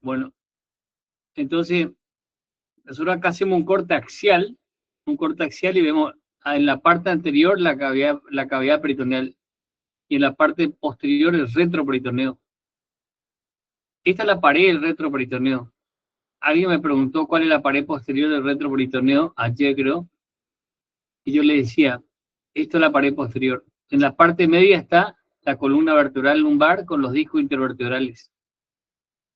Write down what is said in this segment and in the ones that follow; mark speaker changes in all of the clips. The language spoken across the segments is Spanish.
Speaker 1: Bueno, entonces nosotros acá hacemos un corte axial y vemos en la parte anterior la cavidad peritoneal y en la parte posterior el retroperitoneo. Esta es la pared del retroperitoneo. Alguien me preguntó cuál es la pared posterior del retroperitoneo, ayer creo, y yo le decía, esto es la pared posterior. En la parte media está la columna vertebral lumbar con los discos intervertebrales.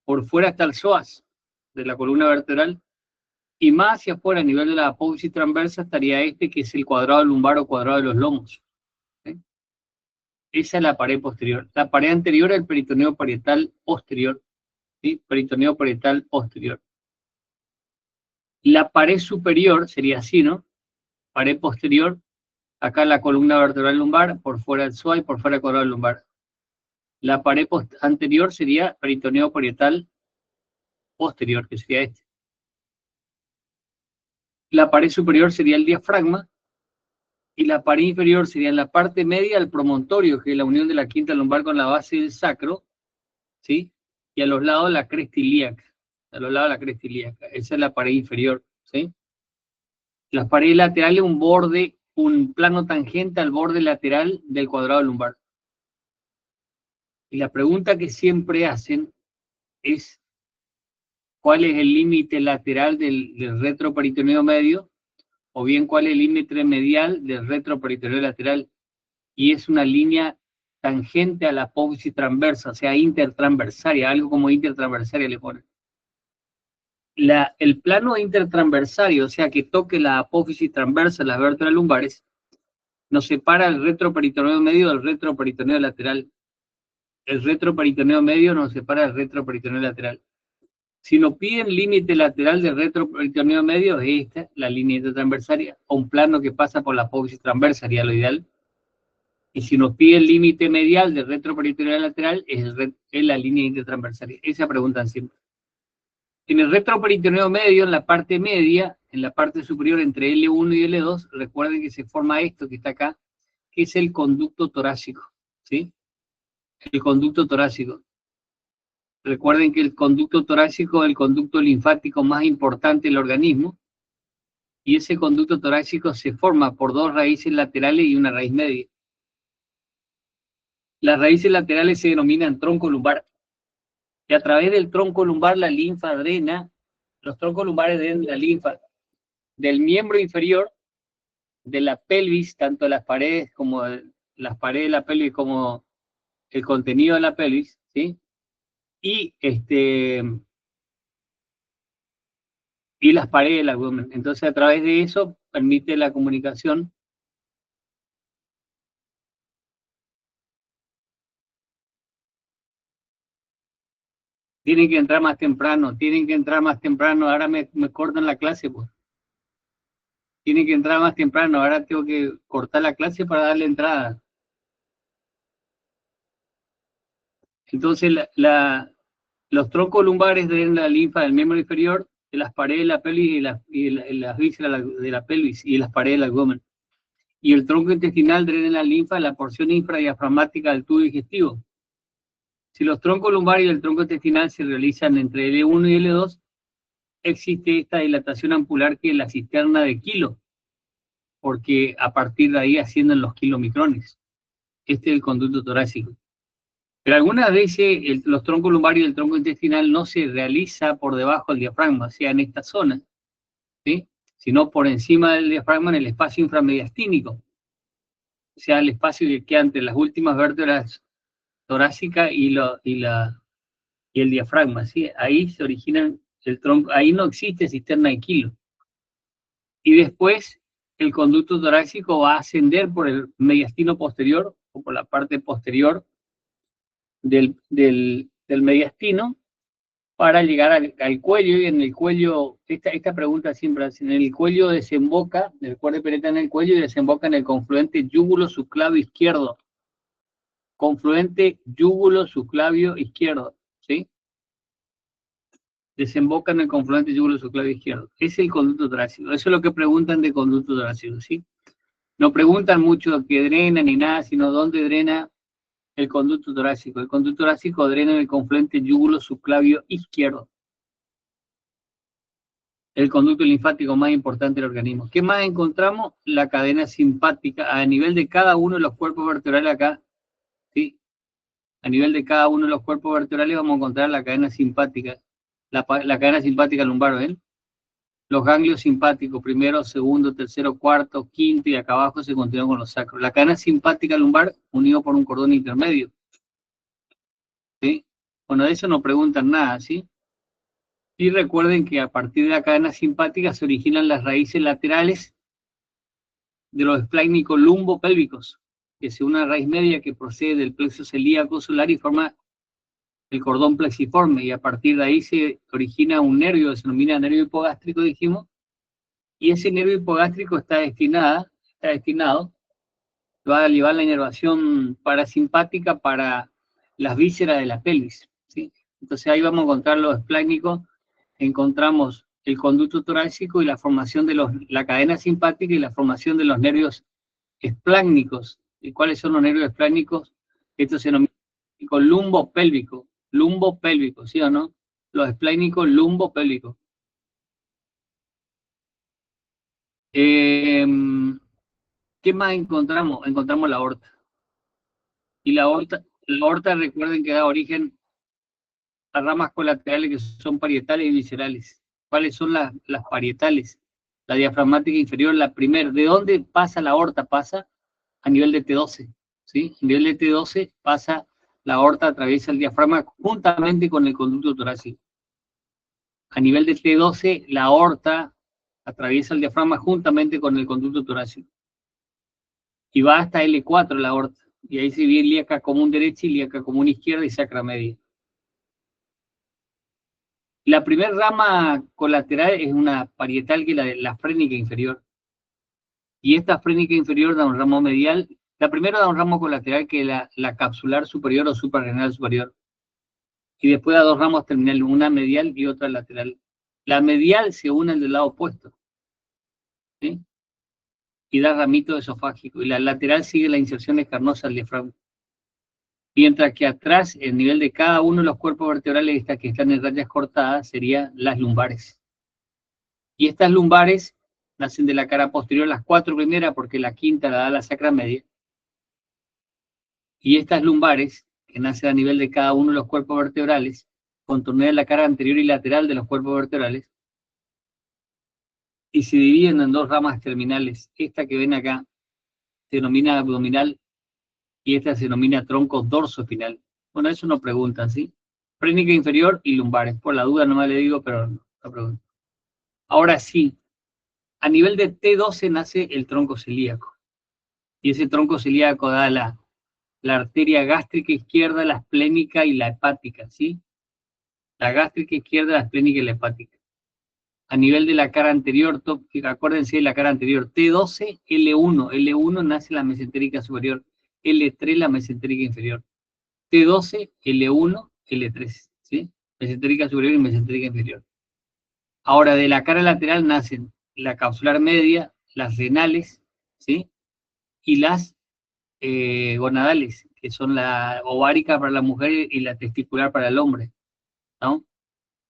Speaker 1: Por fuera está el psoas de la columna vertebral, y más hacia afuera, a nivel de la apófisis transversa, estaría este, que es el cuadrado lumbar o cuadrado de los lomos. ¿Sí? Esa es la pared posterior. La pared anterior es el peritoneo parietal posterior. ¿Sí? Peritoneo parietal posterior. La pared superior sería así, ¿no? Pared posterior, acá la columna vertebral lumbar, por fuera el psoas y por fuera el cuadrado lumbar. La pared anterior sería peritoneo parietal posterior, que sería este. La pared superior sería el diafragma, y la pared inferior sería en la parte media el promontorio, que es la unión de la quinta lumbar con la base del sacro, ¿sí? Y a los lados la cresta ilíaca, esa es la pared inferior, ¿sí? La pared lateral es un borde, un plano tangente al borde lateral del cuadrado lumbar. Y la pregunta que siempre hacen es, ¿cuál es el límite lateral del retroperitoneo medio? O bien, ¿cuál es el límite medial del retroperitoneo lateral? Y es una línea tangente a la apófisis transversa, o sea, intertransversaria, algo como intertransversaria le ponen. El plano intertransversario, o sea, que toque la apófisis transversa, las vértebras lumbares, nos separa el retroperitoneo medio del retroperitoneo lateral. El retroperitoneo medio nos separa del retroperitoneo lateral. Si nos piden límite lateral del retroperitoneo medio, es esta, la línea intertransversaria, o un plano que pasa por la apófisis transversa, sería lo ideal. Y si nos pide el límite medial del retroperitoneo lateral, es la línea intertransversaria. Esa preguntan siempre. En el retroperitoneo medio, en la parte media, en la parte superior entre L1 y L2, recuerden que se forma esto que está acá, que es el conducto torácico, ¿sí? El conducto torácico. Recuerden que el conducto torácico es el conducto linfático más importante del organismo, y ese conducto torácico se forma por dos raíces laterales y una raíz media. Las raíces laterales se denominan tronco lumbar, y a través del tronco lumbar la linfa drena, los troncos lumbares drenan la linfa del miembro inferior, de la pelvis, tanto las paredes las paredes de la pelvis como el contenido de la pelvis, ¿sí? Y las paredes del abdomen. Entonces, a través de eso permite la comunicación. Tienen que entrar más temprano, ahora me cortan la clase, pues. Tienen que entrar más temprano, ahora tengo que cortar la clase para darle entrada. Entonces, los troncos lumbares drenan la linfa del miembro inferior, de las paredes de la pelvis y las vísceras de la pelvis y las paredes del abdomen. Y el tronco intestinal drena la linfa de la porción infradiafragmática del tubo digestivo. Si los troncos lumbares y el tronco intestinal se realizan entre L1 y L2, existe esta dilatación ampular que es la cisterna de Kilo, porque a partir de ahí ascienden los kilomicrones. Este es el conducto torácico. Pero algunas veces los troncos lumbares y el tronco intestinal no se realiza por debajo del diafragma, o sea, en esta zona, ¿sí? Sino por encima del diafragma en el espacio inframediastínico, o sea, el espacio que queda entre las últimas vértebras torácicas y el diafragma, ¿sí? Ahí se originan el tronco, ahí no existe cisterna de Kilo. Y después el conducto torácico va a ascender por el mediastino posterior, o por la parte posterior del mediastino, para llegar al cuello, y en el cuello, esta pregunta siempre hacen, en el cuello desemboca, el cuerpo penetra en el cuello y desemboca en el confluente yúgulo subclavio izquierdo. Confluente yúgulo subclavio izquierdo, ¿sí? Desemboca en el confluente yúgulo subclavio izquierdo. Es el conducto torácico. Eso es lo que preguntan de conducto torácico, ¿sí? No preguntan mucho qué drena ni nada, sino dónde drena El conducto torácico. El conducto torácico drena en el confluente yúgulo subclavio izquierdo. El conducto linfático más importante del organismo. ¿Qué más encontramos? La cadena simpática a nivel de cada uno de los cuerpos vertebrales acá, ¿sí? A nivel de cada uno de los cuerpos vertebrales vamos a encontrar la cadena simpática, la cadena simpática lumbar, ¿ven? Los ganglios simpáticos, primero, segundo, tercero, cuarto, quinto, y acá abajo se continúa con los sacros. La cadena simpática lumbar unido por un cordón intermedio, ¿sí? Bueno, de eso no preguntan nada, ¿sí? Y recuerden que a partir de la cadena simpática se originan las raíces laterales de los esplácnicos lumbopélvicos, que es una raíz media que procede del plexo celíaco solar y forma el cordón plexiforme, y a partir de ahí se origina un nervio que se denomina nervio hipogástrico, dijimos, y ese nervio hipogástrico está destinado, va a llevar la inervación parasimpática para las vísceras de la pelvis, ¿sí? Entonces ahí vamos a encontrar los esplácnicos, encontramos el conducto torácico y la formación de la cadena simpática y la formación de los nervios esplácnicos. ¿Y cuáles son los nervios esplácnicos? Esto se denomina lumbo pélvico, ¿sí o no? Los esplácnicos lumbopélvicos. ¿Qué más encontramos? Encontramos la aorta. Y la aorta, recuerden que da origen a ramas colaterales que son parietales y viscerales. ¿Cuáles son las parietales? La diafragmática inferior, la primera. ¿De dónde pasa la aorta? Pasa a nivel de T12, ¿sí? A nivel de T12 pasa la aorta, atraviesa el diafragma juntamente con el conducto torácico. A nivel de T12, la aorta atraviesa el diafragma juntamente con el conducto torácico. Y va hasta L4 la aorta. Y ahí se divide ilíaca común derecha, ilíaca común izquierda y sacra media. La primera rama colateral es una parietal, que es la frénica inferior. Y esta frénica inferior da un ramo medial. La primera da un ramo colateral, que es la capsular superior o suprarrenal superior. Y después da dos ramos terminales, una medial y otra lateral. La medial se une al del lado opuesto, ¿sí? Y da ramito esofágico. Y la lateral sigue la inserción escarnosa al diafragma. Mientras que atrás, el nivel de cada uno de los cuerpos vertebrales estas que están en rayas cortadas serían las lumbares. Y estas lumbares nacen de la cara posterior, las cuatro primeras, porque la quinta la da la sacra media. Y estas lumbares, que nacen a nivel de cada uno de los cuerpos vertebrales, contornean la cara anterior y lateral de los cuerpos vertebrales, y se dividen en dos ramas terminales. Esta que ven acá se denomina abdominal y esta se denomina tronco dorsoespinal. Bueno, eso no preguntan, ¿sí? Frénica inferior y lumbares. Por la duda nomás le digo, pero no pregunto. Ahora sí, a nivel de T12 nace el tronco celíaco. Y ese tronco celíaco da la arteria gástrica izquierda, la esplénica y la hepática, ¿sí? La gástrica izquierda, la esplénica y la hepática. A nivel de la cara anterior, acuérdense de la cara anterior, T12, L1. L1 nace la mesentérica superior, L3 la mesentérica inferior. T12, L1, L3, ¿sí? Mesentérica superior y mesentérica inferior. Ahora, de la cara lateral nacen la capsular media, las renales, ¿sí? Y las gonadales, que son la ovárica para la mujer y la testicular para el hombre, ¿no?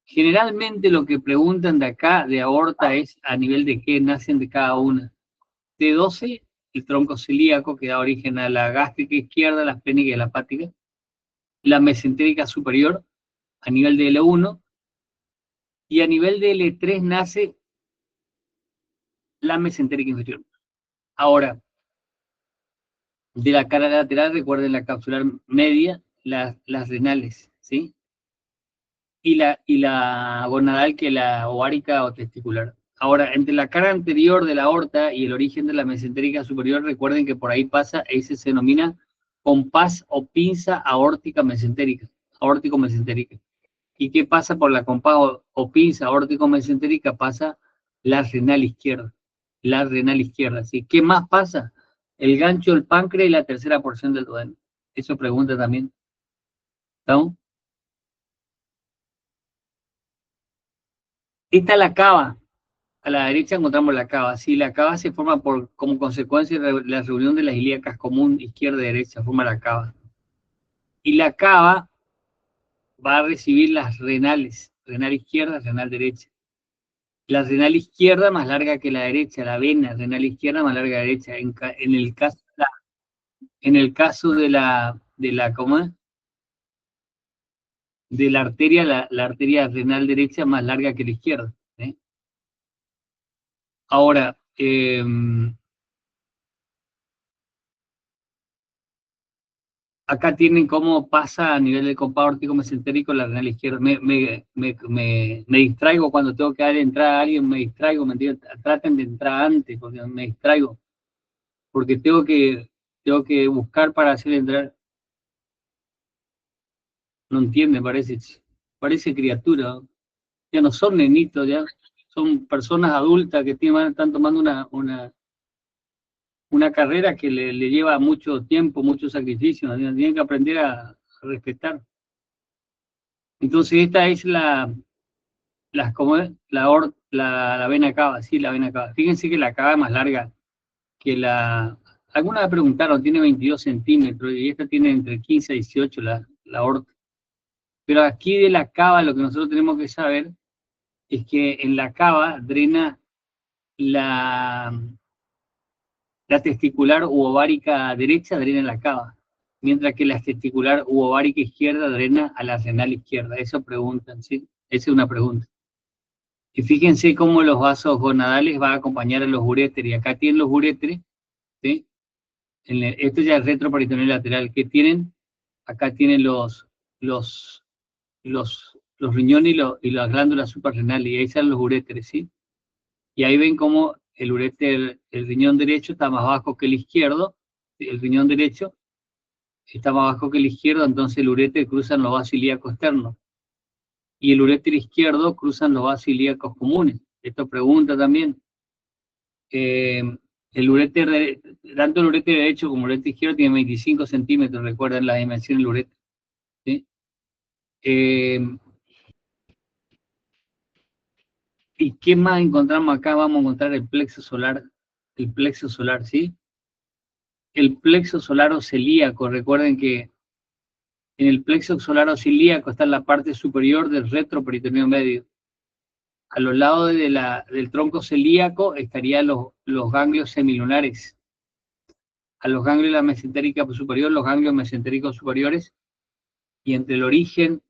Speaker 1: Generalmente lo que preguntan de acá, de aorta, es a nivel de qué nacen de cada una. T12, el tronco celíaco, que da origen a la gástrica izquierda, la esplénica y la hepática. La mesentérica superior, a nivel de L1. Y a nivel de L3 nace la mesentérica inferior. Ahora, de la cara lateral, recuerden la capsular media, las renales, ¿sí? Y la gonadal, que es la ovárica o testicular. Ahora, entre la cara anterior de la aorta y el origen de la mesentérica superior, recuerden que por ahí pasa, ese se denomina compás o pinza aórtica mesentérica, aórtico-mesentérica. ¿Y qué pasa por la compás o pinza aórtico-mesentérica? Pasa la renal izquierda, la renal izquierda, ¿sí? ¿Qué más pasa? El gancho del páncreas y la tercera porción del duodeno. Eso pregunta también. ¿Estamos? Esta es la cava. A la derecha encontramos la cava. Sí, la cava se forma como consecuencia de la reunión de las ilíacas común izquierda y derecha, forma la cava. Y la cava va a recibir las renales, renal izquierda, renal derecha. La renal izquierda más larga que la derecha, la vena renal izquierda más larga que la derecha. En el caso ¿cómo es? De la arteria, la arteria renal derecha más larga que la izquierda. ¿Eh? Ahora, acá tienen cómo pasa a nivel del compás aórtico mesentérico la renal izquierda. Me distraigo cuando tengo que dar entrada a alguien, me distraigo, me entienden. Traten de entrar antes, porque me distraigo. Porque tengo que buscar para hacer entrar. No entiende, parece criatura. Ya no son nenitos, ya son personas adultas que están tomando una carrera que le lleva mucho tiempo, mucho sacrificio, ¿no? Tienen que aprender a respetar. Entonces esta es ¿cómo es? La vena cava, sí, la vena cava. Fíjense que la cava es más larga que algunas me preguntaron, tiene 22 centímetros y esta tiene entre 15 y 18 la aorta. Pero aquí de la cava lo que nosotros tenemos que saber es que en la cava drena la testicular u ovárica derecha, drena la cava, mientras que la testicular u ovárica izquierda drena a la renal izquierda. Eso preguntan, ¿sí? Esa es una pregunta. Y fíjense cómo los vasos gonadales van a acompañar a los uréteres. Y acá tienen los uréteres, ¿sí? Esto ya es retroperitoneal lateral. ¿Qué tienen? Acá tienen los riñones y las glándulas suprarrenales, y ahí salen los uréteres, ¿sí? Y ahí ven cómo el riñón derecho está más bajo que el izquierdo, el riñón derecho está más bajo que el izquierdo, entonces el uréter cruzan los vasos ilíacos externos. Y el uréter izquierdo cruzan los vasos ilíacos comunes. Esto pregunta también. El uréter, tanto el uréter derecho como el uréter izquierdo tiene 25 centímetros, recuerden la dimensión del uréter. ¿Sí? ¿Y qué más encontramos acá? Vamos a encontrar el plexo solar, ¿sí? El plexo solar o celíaco, recuerden que en el plexo solar o celíaco está en la parte superior del retroperitoneo medio. A los lados del tronco celíaco estarían los ganglios semilunares. A los ganglios de la mesentérica superior, los ganglios mesentéricos superiores, y entre el origen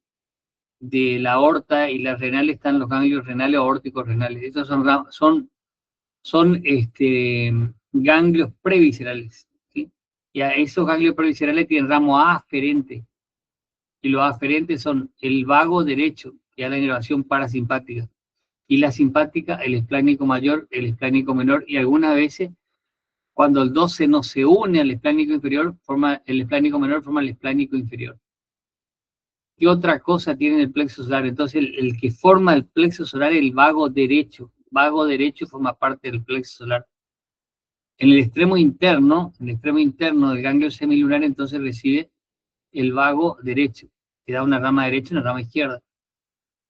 Speaker 1: de la aorta y las renales están los ganglios renales o aórticos renales. Estos son ganglios previscerales, ¿sí? Y a esos ganglios previscerales tienen ramo aferente, y los aferentes son el vago derecho, que es la inervación parasimpática, y la simpática, el esplánico mayor, el esplánico menor, y algunas veces, cuando el 12 no se une al esplánico inferior, el esplánico menor forma el esplánico inferior. ¿Qué otra cosa tiene el plexo solar? Entonces, el que forma el plexo solar es el vago derecho. Vago derecho forma parte del plexo solar. En el extremo interno del ganglio semilunar, entonces recibe el vago derecho, que da una rama derecha y una rama izquierda.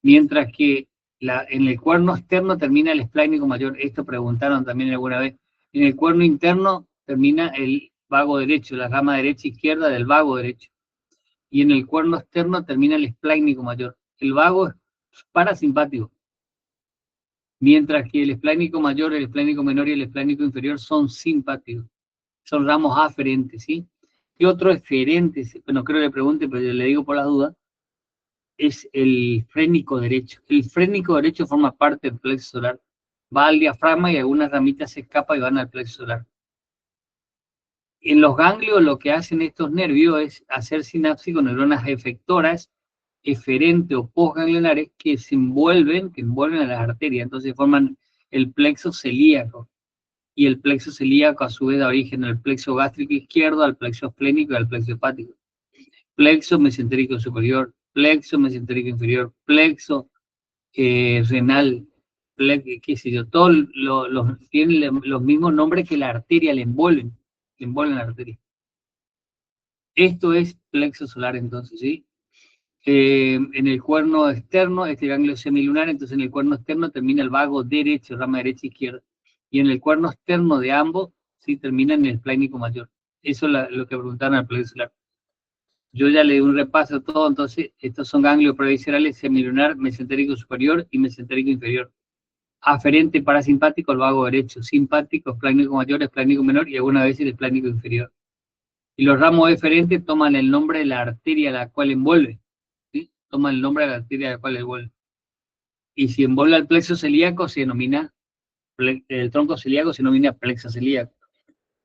Speaker 1: Mientras que en el cuerno externo termina el esplánico mayor. Esto preguntaron también alguna vez. En el cuerno interno termina el vago derecho, la rama derecha e izquierda del vago derecho. Y en el cuerno externo termina el esplánico mayor. El vago es parasimpático, mientras que el esplánico mayor, el esplánico menor y el esplánico inferior son simpáticos. Son ramos aferentes, ¿sí? ¿Qué otro eferente? Bueno, creo que le pregunte, pero le digo por las dudas. Es el frénico derecho. El frénico derecho forma parte del plexo solar. Va al diafragma y algunas ramitas se escapan y van al plexo solar. En los ganglios lo que hacen estos nervios es hacer sinapsis con neuronas efectoras, eferente o postganglionares que envuelven a las arterias. Entonces forman el plexo celíaco. Y el plexo celíaco a su vez da origen al plexo gástrico izquierdo, al plexo esplénico y al plexo hepático. Plexo mesentérico superior, plexo mesentérico inferior, plexo renal, qué sé yo, todos tienen los mismos nombres que la arteria, le envuelven la arteria. Esto es plexo solar entonces, ¿sí? En el cuerno externo, este ganglio semilunar, entonces en el cuerno externo termina el vago derecho, rama derecha e izquierda, y en el cuerno externo de ambos, sí, termina en el esplánico mayor. Eso es lo que preguntaron al plexo solar. Yo ya le di un repaso a todo, entonces estos son ganglios previscerales, semilunar, mesentérico superior y mesentérico inferior. Aferente parasimpático, el vago derecho. Simpático, esplénico mayor, esplénico menor y algunas veces el esplénico inferior. Y los ramos eferentes toman el nombre de la arteria a la cual envuelve. ¿Sí? Toman el nombre de la arteria a la cual envuelve. Y si envuelve al plexo celíaco, se denomina, el tronco celíaco se denomina plexo celíaco.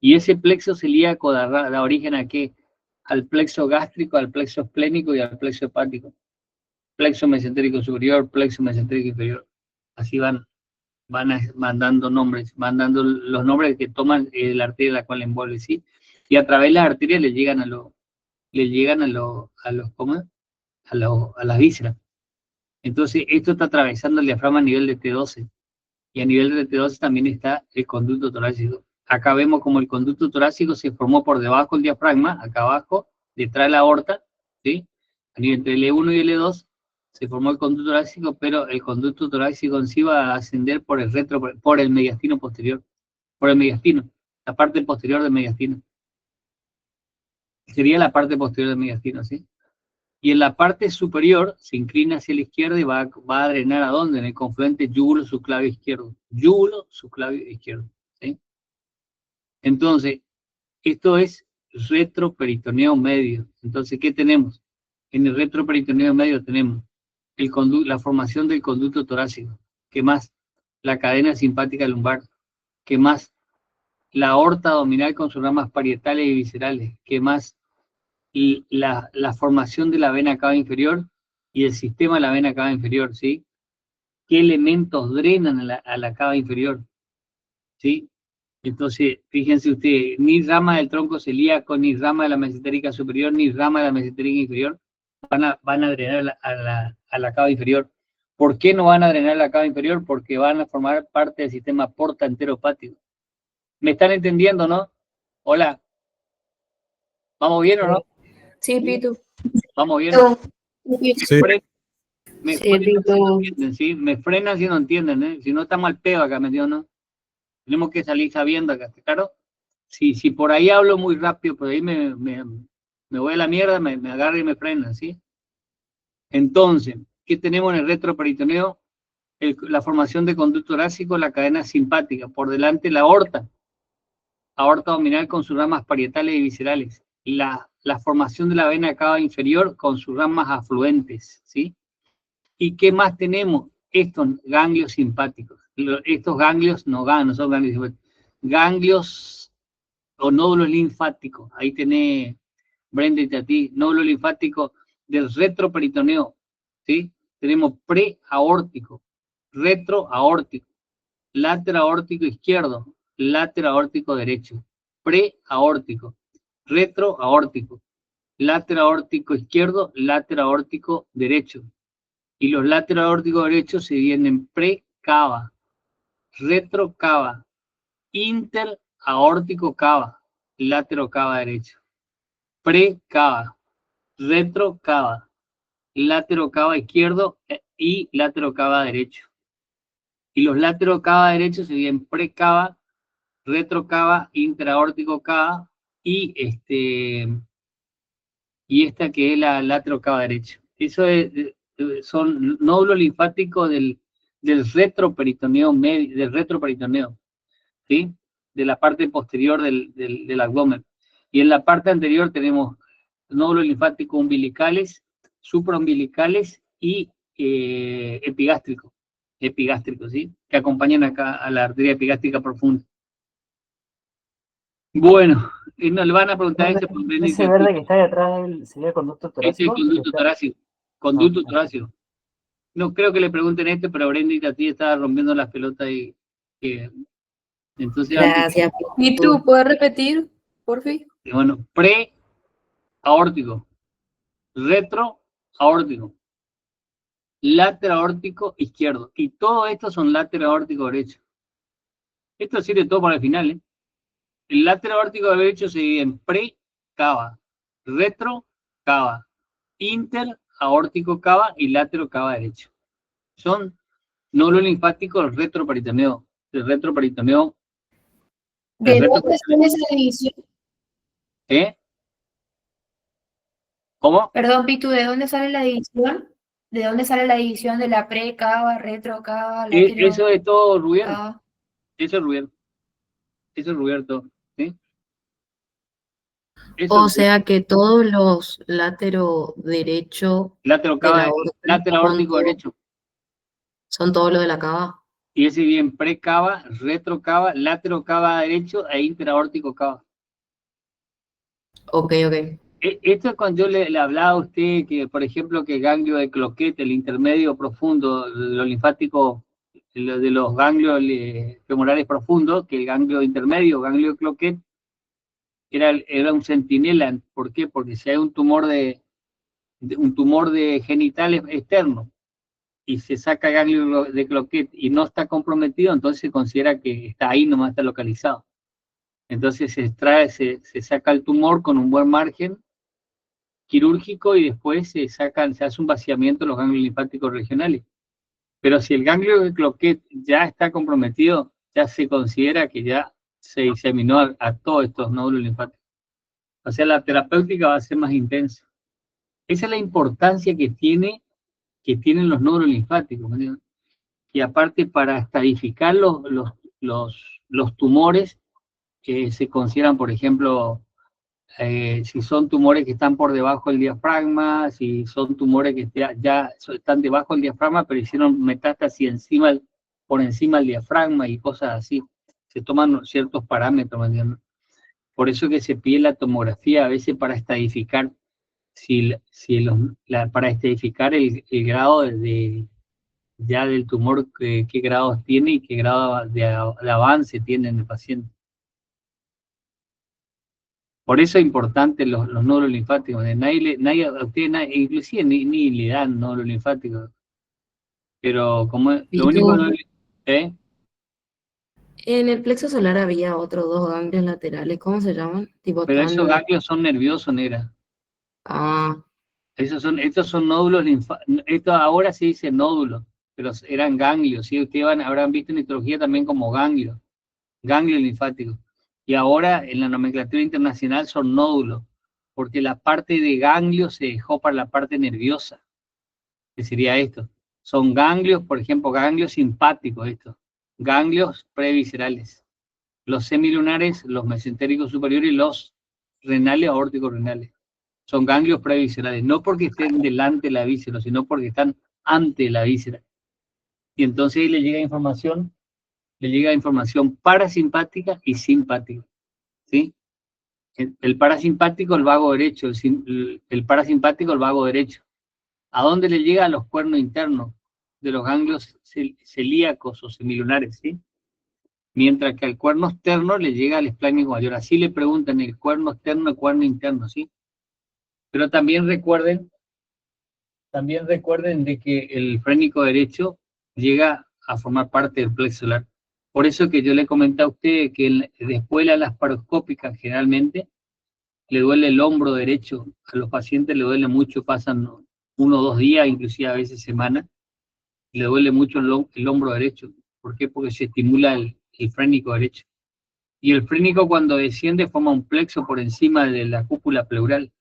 Speaker 1: Y ese plexo celíaco da origen a ¿qué? Al plexo gástrico, al plexo esplénico y al plexo hepático. Plexo mesentérico superior, plexo mesentérico inferior. Así van dando nombres, van dando los nombres que toman la arteria a la cual envuelve, ¿sí? Y a través de las arterias le llegan a las vísceras. Entonces, esto está atravesando el diafragma a nivel de T12. Y a nivel de T12 también está el conducto torácico. Acá vemos como el conducto torácico se formó por debajo del diafragma, acá abajo, detrás de la aorta, ¿sí? A nivel entre L1 y L2 se formó el conducto torácico, pero el conducto torácico en sí va a ascender por el mediastino posterior, por el mediastino, la parte posterior del mediastino. Sería la parte posterior del mediastino, ¿sí? Y en la parte superior se inclina hacia la izquierda y va a drenar ¿a dónde? En el confluente yúgulo subclavio izquierdo. Yúgulo subclavio izquierdo, ¿sí? Entonces, esto es retroperitoneo medio. Entonces, ¿qué tenemos? En el retroperitoneo medio tenemos la formación del conducto torácico. ¿Qué más? La cadena simpática lumbar. ¿Qué más? La aorta abdominal con sus ramas parietales y viscerales. ¿Qué más? Y la formación de la vena cava inferior y el sistema de la vena cava inferior, ¿sí? ¿Qué elementos drenan a la cava inferior? ¿Sí? Entonces, fíjense ustedes, ni rama del tronco celíaco, ni rama de la mesentérica superior, ni rama de la mesentérica inferior van a drenar a la cava inferior. ¿Por qué no van a drenar la cava inferior? Porque van a formar parte del sistema porta enteropático. ¿Me están entendiendo, no? Hola. ¿Vamos bien o no?
Speaker 2: Sí, Pitu.
Speaker 1: ¿Vamos bien?
Speaker 2: Sí.
Speaker 1: Me frenan si no entienden, ¿sí? Me frenan si no entienden, ¿eh? Si no está mal pedo acá, ¿me entiendes, no? Tenemos que salir sabiendo acá, ¿claro? Si por ahí hablo muy rápido, por ahí me voy a la mierda, me agarra y me frena, ¿sí? Entonces, ¿qué tenemos en el retroperitoneo? La formación de conducto torácico, la cadena simpática, por delante la aorta abdominal con sus ramas parietales y viscerales, la formación de la vena cava inferior con sus ramas afluentes, ¿sí? ¿Y qué más tenemos? Estos ganglios simpáticos. Estos ganglios no son ganglios simpáticos. Ganglios o nódulos linfáticos. Ahí tenés, Brenda y Tati, nódulo linfático del retroperitoneo. ¿Sí? Tenemos preaórtico, retroaórtico, lateroaórtico izquierdo, lateroaórtico derecho. Preaórtico, retroaórtico, lateroaórtico izquierdo, lateroaórtico derecho. Y los lateros aórticos derechos se dividen en pre-cava, retro-cava, inter-aórtico cava, látero cava derecho. Pre-cava, retro-cava, látero cava izquierdo y látero cava derecho. Y los lateros cava derechos se dividen pre-cava, retro-cava, interaórtico cava y esta que es la látero cava derecho. Eso son nódulos linfáticos del retroperitoneo medio, del retroperitoneo, ¿sí? De la parte posterior del abdomen. Y en la parte anterior tenemos nódulos linfáticos umbilicales, supraumbilicales y epigástricos, ¿sí? Que acompañan acá a la arteria epigástrica profunda. Bueno, nos le van a preguntar
Speaker 3: ese verde que está detrás sería el conducto torácico.
Speaker 1: Este es el conducto torácico. Conducto torácico. No creo que le pregunten esto, pero Brenda y Tati estaba rompiendo las pelotas y entonces.
Speaker 2: Gracias. ¿Y tú puedes repetir, por fin?
Speaker 1: Bueno, pre-aórtico, retro-aórtico, lateral-aórtico izquierdo. Y todo esto son lateral-aórtico derecho. Esto sirve todo para el final, ¿eh? El lateral-aórtico derecho se divide en pre-cava, retro-cava, inter-aórtico cava y lateral-cava derecho. Son nódulos linfáticos retroperitoneo. El retroperitoneo.
Speaker 2: ¿De dónde son esa división?
Speaker 1: ¿Eh? ¿Cómo?
Speaker 2: Perdón, Pitu, ¿de dónde sale la división? ¿De dónde sale la división de la pre-cava, retro-cava,
Speaker 1: Eso es todo Rubier,
Speaker 2: latero-cava?
Speaker 1: eso es Rubier, eso es Rubier todo, ¿sí? Eso
Speaker 4: O
Speaker 1: es Rubier.
Speaker 4: sea que todos los lateros derecho de la aorta
Speaker 1: Lateral aórtico derecho.
Speaker 4: son todos los de la cava.
Speaker 1: Y ese bien pre-cava, retro-cava, latero-cava derecho e interaórtico-cava.
Speaker 4: Ok.
Speaker 1: Esto es cuando yo le hablaba a usted que, por ejemplo, que el ganglio de Cloquet, el intermedio profundo, de los linfáticos, de los ganglios femorales profundos, que el ganglio intermedio, ganglio de Cloquet, era un centinela. ¿Por qué? Porque si hay un tumor de genitales externo y se saca ganglio de Cloquet y no está comprometido, entonces se considera que está ahí, nomás está localizado. Entonces se extrae, se saca el tumor con un buen margen quirúrgico y después se hace un vaciamiento de los ganglios linfáticos regionales. Pero si el ganglio de Cloquet ya está comprometido, ya se considera que ya se diseminó a todos estos nódulos linfáticos. O sea, la terapéutica va a ser más intensa. Esa es la importancia que tienen los nódulos linfáticos, ¿no? Y aparte, para estadificar los tumores que se consideran, por ejemplo, si son tumores que están por debajo del diafragma, si son tumores que ya están debajo del diafragma, pero hicieron metástasis por encima del diafragma y cosas así. Se toman ciertos parámetros, ¿me entiendes? Por eso que se pide la tomografía a veces para estadificar, para estadificar el grado ya del tumor, qué grados tiene y qué grado de avance tiene en el paciente. Por eso es importante los nódulos linfáticos. Inclusive ni le dan nódulos linfáticos. Pero como lo único ¿eh?
Speaker 4: En el plexo solar había otros 2 ganglios laterales, ¿cómo se llaman? Tipo
Speaker 1: Pero esos
Speaker 4: tan...
Speaker 1: ganglios son nerviosos, negra.
Speaker 4: Ah,
Speaker 1: Estos son nódulos linfáticos. Esto ahora se dice nódulos, pero eran ganglios. ¿Sí? Ustedes habrán visto en histología también como ganglios linfáticos. Y ahora en la nomenclatura internacional son nódulos, porque la parte de ganglios se dejó para la parte nerviosa, que sería esto. Son ganglios, por ejemplo, ganglios simpáticos estos, ganglios previscerales. Los semilunares, los mesentéricos superiores y los renales aórticos renales. Son ganglios previscerales, no porque estén delante de la víscera, sino porque están ante la víscera. Y entonces ahí le llega información parasimpática y simpática, ¿sí? El parasimpático, el vago derecho, el parasimpático, el vago derecho. ¿A dónde le llega? A los cuernos internos de los ganglios celíacos o semilunares, ¿sí? Mientras que al cuerno externo le llega al esplénico mayor. Así le preguntan el cuerno externo, el cuerno interno, ¿sí? Pero también recuerden de que el frénico derecho llega a formar parte del plexo solar. Por eso que yo le comenté a usted que después de la laparoscópica generalmente le duele el hombro derecho. A los pacientes le duele mucho, pasan 1 o 2 días, inclusive a veces semanas, le duele mucho el hombro derecho. ¿Por qué? Porque se estimula el frénico derecho. Y el frénico cuando desciende forma un plexo por encima de la cúpula pleural.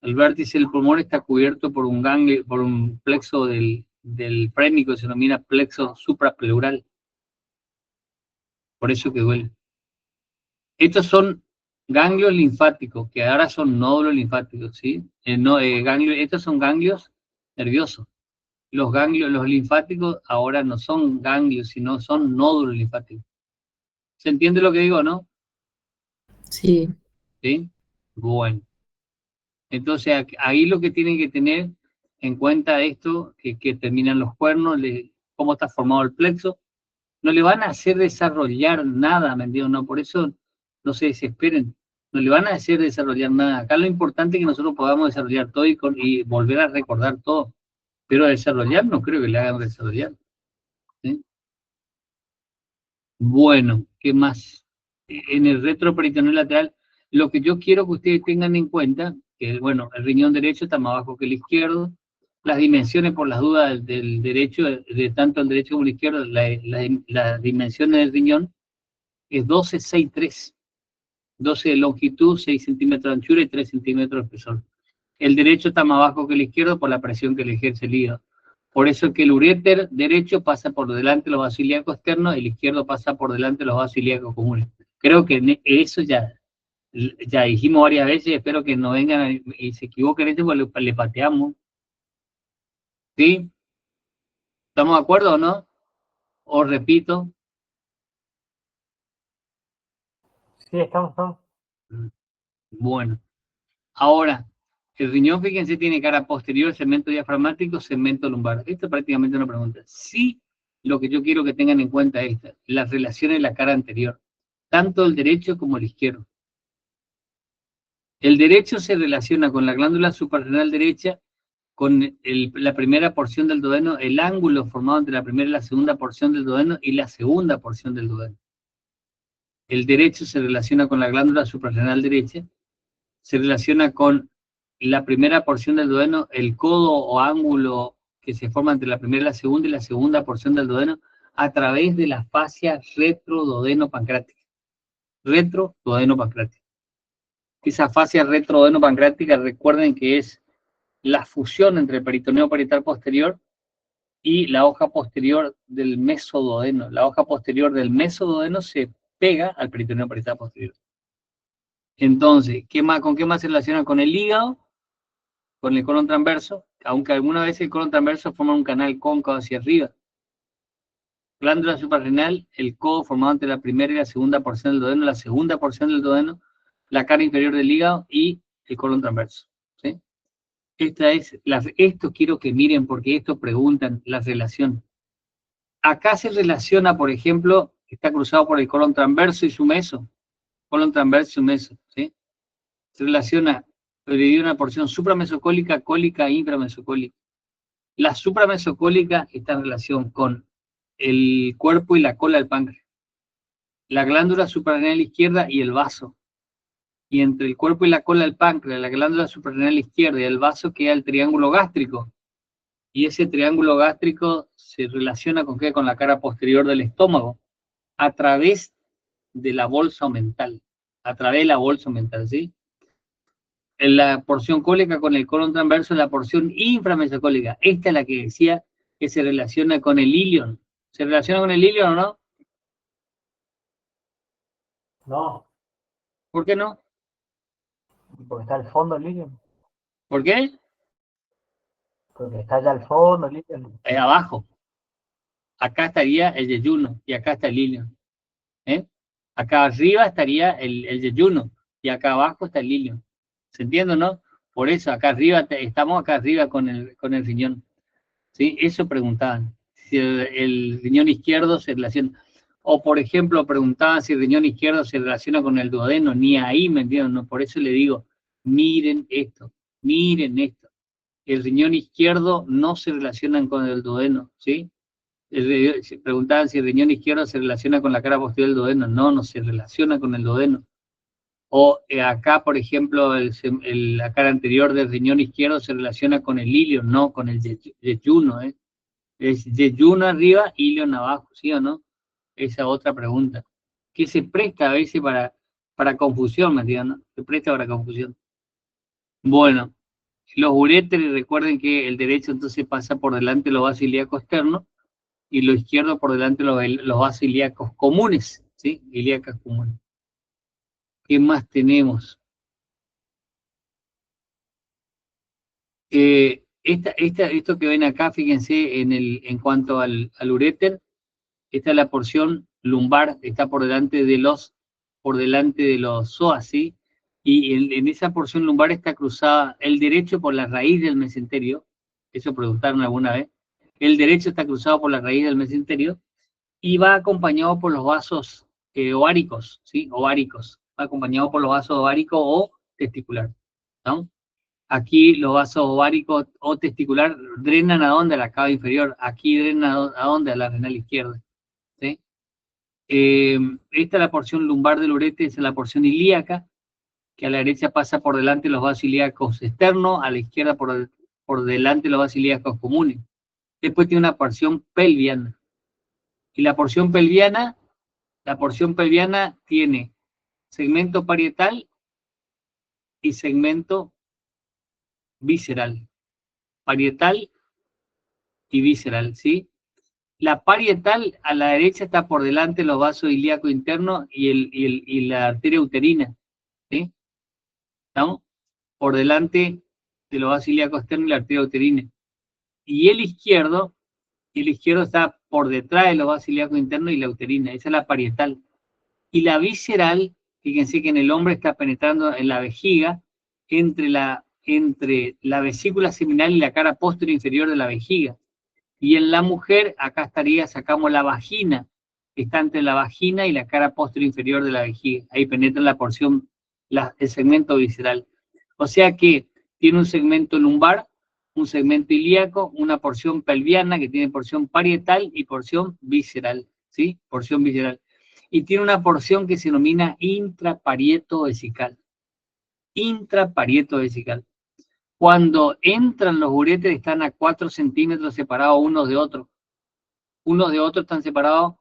Speaker 1: El vértice del pulmón está cubierto por un ganglio, por un plexo del frénico, se denomina plexo suprapleural. Por eso que duele. Estos son ganglios linfáticos, que ahora son nódulos linfáticos, ¿sí? Estos son ganglios nerviosos. Los linfáticos ahora no son ganglios, sino son nódulos linfáticos. ¿Se entiende lo que digo, no?
Speaker 4: sí.
Speaker 1: ¿Sí? Bueno. Entonces, ahí lo que tienen que tener en cuenta esto, que terminan los cuernos, cómo está formado el plexo, no le van a hacer desarrollar nada, ¿me entiendes? No, por eso no se desesperen, no le van a hacer desarrollar nada. Acá lo importante es que nosotros podamos desarrollar todo y volver a recordar todo, pero desarrollar no creo que le hagan desarrollar, ¿sí? Bueno, ¿qué más? En el retroperitoneal lateral, lo que yo quiero que ustedes tengan en cuenta, que bueno, el riñón derecho está más bajo que el izquierdo, las dimensiones por las dudas del derecho, de tanto el derecho como el izquierdo, las dimensiones del riñón es 12, 6, 3. 12 de longitud, 6 centímetros de anchura y 3 centímetros de espesor. El derecho está más bajo que el izquierdo por la presión que le ejerce el hígado. Por eso que el uréter derecho pasa por delante de los vasos ilíacos externos, el izquierdo pasa por delante de los vasos ilíacos comunes. Creo que eso ya dijimos varias veces, espero que no vengan y se equivoquen en esto, porque le pateamos. ¿Sí? ¿Estamos de acuerdo o no? Os repito.
Speaker 3: Sí, estamos.
Speaker 1: Bueno. Ahora, el riñón, fíjense, tiene cara posterior, segmento diafragmático, segmento lumbar. Esto es prácticamente una pregunta. Sí, lo que yo quiero que tengan en cuenta es esta, las relaciones de la cara anterior, tanto el derecho como el izquierdo. El derecho se relaciona con la glándula suprarrenal derecha, con la primera porción del duodeno, el ángulo formado entre la primera y la segunda porción del duodeno y la segunda porción del duodeno. El derecho se relaciona con la glándula suprarrenal derecha, se relaciona con la primera porción del duodeno, el codo o ángulo que se forma entre la primera y la segunda porción del duodeno, a través de la fascia retroduodeno-pancrática. Retroduodeno-pancrática. Esa fascia retroduodeno-pancrática, recuerden que es la fusión entre el peritoneo parietal posterior y la hoja posterior del mesoduodeno. La hoja posterior del mesoduodeno se pega al peritoneo parietal posterior. Entonces, ¿con qué más se relaciona? Con el hígado, con el colon transverso, aunque alguna vez el colon transverso forma un canal cóncavo hacia arriba. Glándula suprarrenal, el codo formado entre la primera y la segunda porción del duodeno, la segunda porción del duodeno, la cara inferior del hígado y el colon transverso. ¿Sí? Esto quiero que miren porque esto preguntan la relación. Acá se relaciona, por ejemplo, está cruzado por el colon transverso y su meso. Colon transverso y su meso. ¿Sí? Se relaciona una porción supramesocólica, cólica e inframesocólica. La supramesocólica está en relación con el cuerpo y la cola del páncreas, la glándula suprarrenal izquierda y el vaso. Y entre el cuerpo y la cola del páncreas, la glándula suprarrenal izquierda y el vaso queda el triángulo gástrico. Y ese triángulo gástrico se relaciona con ¿qué? Con la cara posterior del estómago, a través de la bolsa omental. A través de la bolsa omental, ¿sí? En la porción cólica con el colon transverso, la porción inframesocólica. Esta es la que decía que se relaciona con el ilion. ¿Se relaciona con el ilion o no?
Speaker 3: No,
Speaker 1: ¿Por qué no?
Speaker 3: porque está al fondo el ilion.
Speaker 1: ¿Por qué?
Speaker 3: Porque está allá al fondo el ilion.
Speaker 1: Es abajo. Acá estaría el yeyuno y acá está el ilion. ¿Eh? Acá arriba estaría el yeyuno y acá abajo está el ilion. ¿Se entiende o no? Por eso acá arriba, estamos acá arriba con el riñón. ¿Sí? Eso preguntaban. Si el riñón izquierdo se relaciona. O por ejemplo, preguntaban si el riñón izquierdo se relaciona con el duodeno. Ni ahí, ¿me entienden? No, por eso le digo, miren esto. Miren esto. El riñón izquierdo no se relaciona con el duodeno, ¿sí? Se preguntaban si el riñón izquierdo se relaciona con la cara posterior del duodeno. No, no se relaciona con el duodeno. O acá, por ejemplo, la cara anterior del riñón izquierdo se relaciona con el ilion, no con el yeyuno, ¿eh? Es yeyuno arriba, ilion abajo, ¿sí o no? Esa otra pregunta. Que se presta a veces para confusión, ¿me entiendes? Se presta para confusión. Bueno, los uréteres, recuerden que el derecho entonces pasa por delante de los vasos ilíacos externos y lo izquierdo por delante de los vasos ilíacos comunes, ¿sí? Ilíacas comunes. ¿Qué más tenemos? Esto que ven acá, fíjense, en cuanto al uréter, esta es la porción lumbar, está por delante de los psoas, ¿sí? Y en esa porción lumbar está cruzada el derecho por la raíz del mesenterio, eso preguntaron alguna vez, el derecho está cruzado por la raíz del mesenterio y va acompañado por los vasos ováricos, ¿sí? Ováricos, va acompañado por los vasos ováricos o testicular, ¿no? Aquí los vasos ováricos o testicular drenan a dónde? A la cava inferior. Aquí drenan a dónde? A la renal izquierda. ¿Sí? Esta es la porción lumbar del uréter, esa es la porción ilíaca, que a la derecha pasa por delante los vasos ilíacos externos, a la izquierda por delante los vasos ilíacos comunes. Después tiene una porción pelviana. Y la porción pelviana tiene segmento parietal y segmento visceral. Parietal y visceral, ¿sí? La parietal a la derecha está por delante de los vasos ilíacos internos y la arteria uterina, ¿sí? ¿Estamos? Por delante de los vasos ilíacos externos y la arteria uterina. Y el izquierdo está por detrás de los vasos ilíacos internos y la uterina. Esa es la parietal. Y la visceral, fíjense que en el hombre está penetrando en la vejiga, entre la vesícula seminal y la cara posterior inferior de la vejiga. Y en la mujer, acá sacamos la vagina, está entre la vagina y la cara posterior inferior de la vejiga. Ahí penetra la porción, el segmento visceral. O sea que tiene un segmento lumbar, un segmento ilíaco, una porción pelviana que tiene porción parietal y porción visceral, ¿sí? Porción visceral. Y tiene una porción que se denomina intraparietovesical. Intraparietovesical. Cuando entran los uréteres están a 4 centímetros separados unos de otros. Unos de otros están separados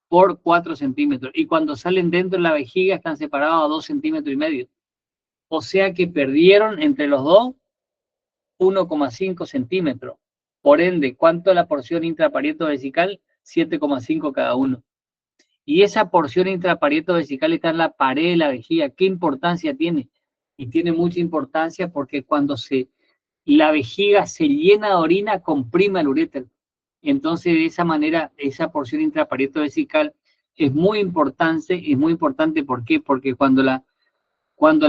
Speaker 1: por 4 centímetros. Y cuando salen dentro de la vejiga están separados a 2,5 centímetros. O sea que perdieron entre los dos 1,5 centímetros. Por ende, ¿cuánto es la porción intraparietovesical? 7,5 cada uno. Y esa porción intraparietovesical está en la pared de la vejiga. ¿Qué importancia tiene? Y tiene mucha importancia porque cuando la vejiga se llena de orina, comprime el uréter. Entonces, de esa manera, esa porción intraparietovesical es muy importante. ¿Por qué? Porque cuando la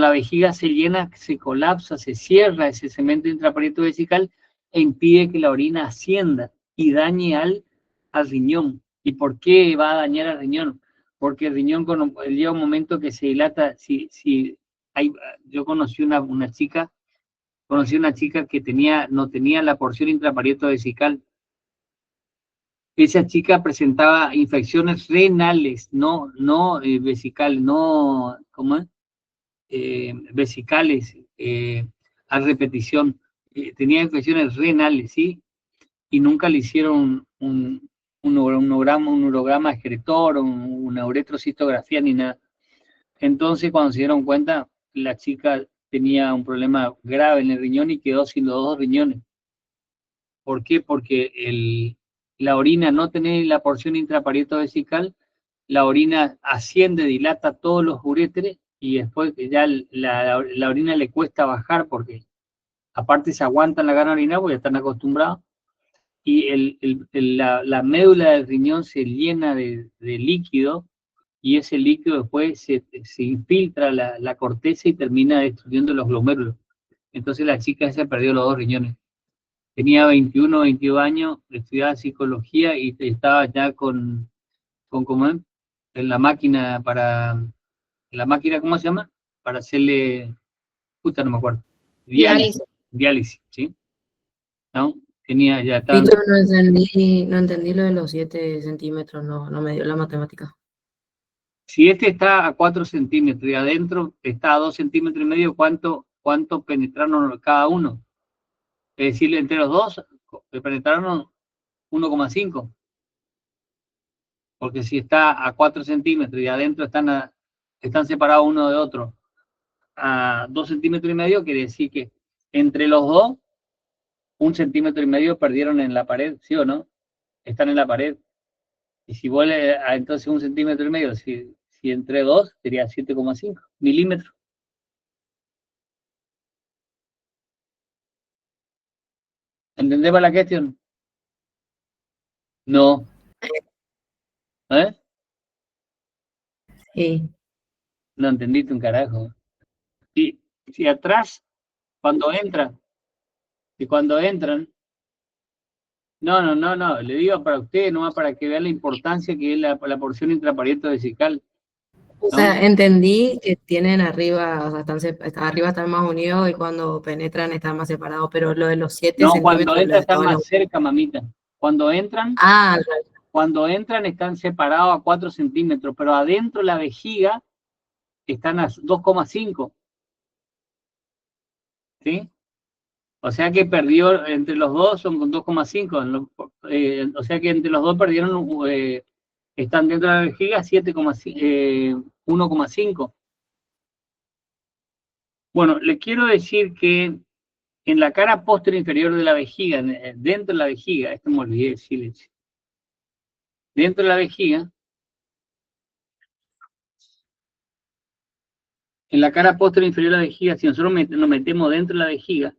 Speaker 1: vejiga se llena, se colapsa, se cierra ese segmento intraparietovesical e impide que la orina ascienda y dañe al riñón. ¿Y por qué va a dañar al riñón? Porque el riñón llega un momento que se dilata. Yo conocí una chica que no tenía la porción intraparietovesical. Esa chica presentaba infecciones renales, no vesicales, no, ¿cómo es? Vesicales a repetición. Tenía infecciones renales, ¿sí? Y nunca le hicieron un urograma excretor, una uretrocistografía ni nada. Entonces, cuando se dieron cuenta, la chica tenía un problema grave en el riñón y quedó sin los 2 riñones. ¿Por qué? Porque la orina no tiene la porción intraparietovesical, la orina asciende, dilata todos los uréteres y después ya la orina le cuesta bajar porque aparte se aguantan la gana de orinar porque ya están acostumbrados y la médula del riñón se llena de líquido y ese líquido después se infiltra la corteza y termina destruyendo los glomérulos. Entonces la chica se perdió los 2 riñones. Tenía 21, 22 años, estudiaba psicología y estaba ya con ¿cómo es? En la máquina, ¿cómo se llama? Para hacerle, puta, no me acuerdo. Diálisis, ¿sí? ¿No? Ya estaba.
Speaker 4: Víctor, no entendí lo de los 7 centímetros, no me dio la matemática.
Speaker 1: Si este está a 4 centímetros y adentro está a 2,5 centímetros, ¿cuánto penetraron cada uno? Es decir, entre los dos penetraron 1,5. Porque si está a 4 centímetros y adentro están separados uno de otro a 2,5 centímetros, quiere decir que entre los dos, 1,5 centímetros perdieron en la pared, ¿sí o no? Están en la pared. Y si vuelve entonces 1,5 centímetros, si entre dos, sería 7,5 milímetros. ¿Entendés para la cuestión? No. ¿Eh?
Speaker 4: Sí.
Speaker 1: No entendiste un carajo. Si atrás, cuando entran, no, le digo para ustedes, nomás para que vean la importancia que es la porción intraparietovesical.
Speaker 4: O sea, entendí que tienen arriba, o sea, arriba están más unidos y cuando penetran están más separados, pero lo de los 7
Speaker 1: No,
Speaker 4: centímetros...
Speaker 1: cuando entran están más cerca, mamita. Cuando entran están separados a 4 centímetros, pero adentro la vejiga están a 2,5. ¿Sí? O sea que perdió entre los dos, son con 2,5. O sea que entre los dos perdieron, están dentro de la vejiga 1,5. Bueno, les quiero decir que en la cara posterior inferior de la vejiga, dentro de la vejiga, esto me olvidé decirles, dentro de la vejiga, en la cara posterior inferior de la vejiga, si nosotros nos metemos dentro de la vejiga,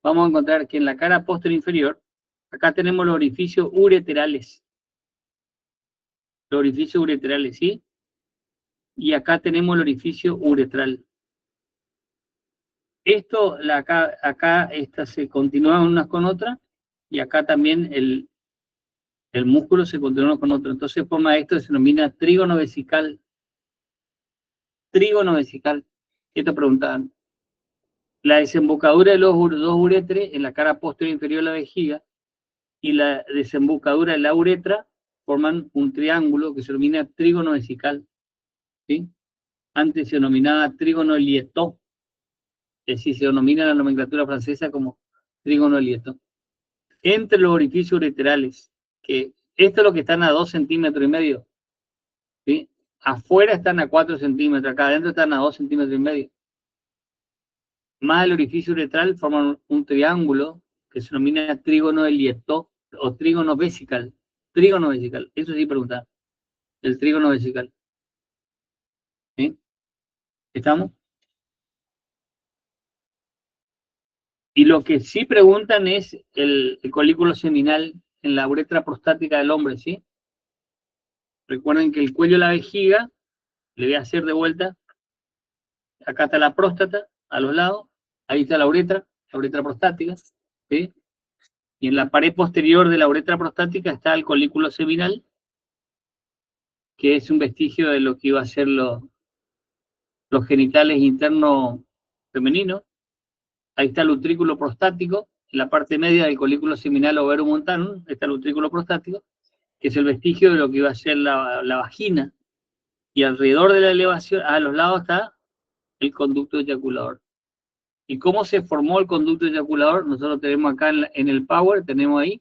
Speaker 1: vamos a encontrar que en la cara posterior inferior, acá tenemos los orificios ureterales. Los orificios ureterales, ¿sí? Y acá tenemos el orificio uretral. Esto, acá estas se continúan unas con otras, y acá también el músculo se continúa con otro. Entonces forma esto que se denomina trígono vesical. Trígono vesical. ¿Qué te preguntaban? La desembocadura de los dos uréteres en la cara posterior inferior de la vejiga y la desembocadura de la uretra forman un triángulo que se denomina trígono vesical. ¿Sí? Antes se denominaba trígono Lietó. Es decir, se denomina en la nomenclatura francesa como trígono Lietó. Entre los orificios ureterales, que esto es lo que están a 2,5 centímetros, ¿sí? Afuera están a 4 centímetros, acá adentro están a 2,5 centímetros. Más el orificio uretral forman un triángulo que se denomina trígono de Lietó o trígono vesical. Trígono vesical, eso sí preguntaba. El trígono vesical. ¿Sí? ¿Estamos? Y lo que sí preguntan es el colículo seminal en la uretra prostática del hombre, ¿sí? Recuerden que el cuello de la vejiga, le voy a hacer de vuelta, acá está la próstata, a los lados, ahí está la uretra prostática, ¿sí? Y en la pared posterior de la uretra prostática está el colículo seminal, que es un vestigio de lo que iba a ser los genitales internos femeninos. Ahí está el utrículo prostático, en la parte media del colículo seminal overomontano está el utrículo prostático, que es el vestigio de lo que iba a ser la vagina. Y alrededor de la elevación, a los lados está el conducto eyaculador. ¿Y cómo se formó el conducto eyaculador? Nosotros tenemos acá en el Power, tenemos ahí,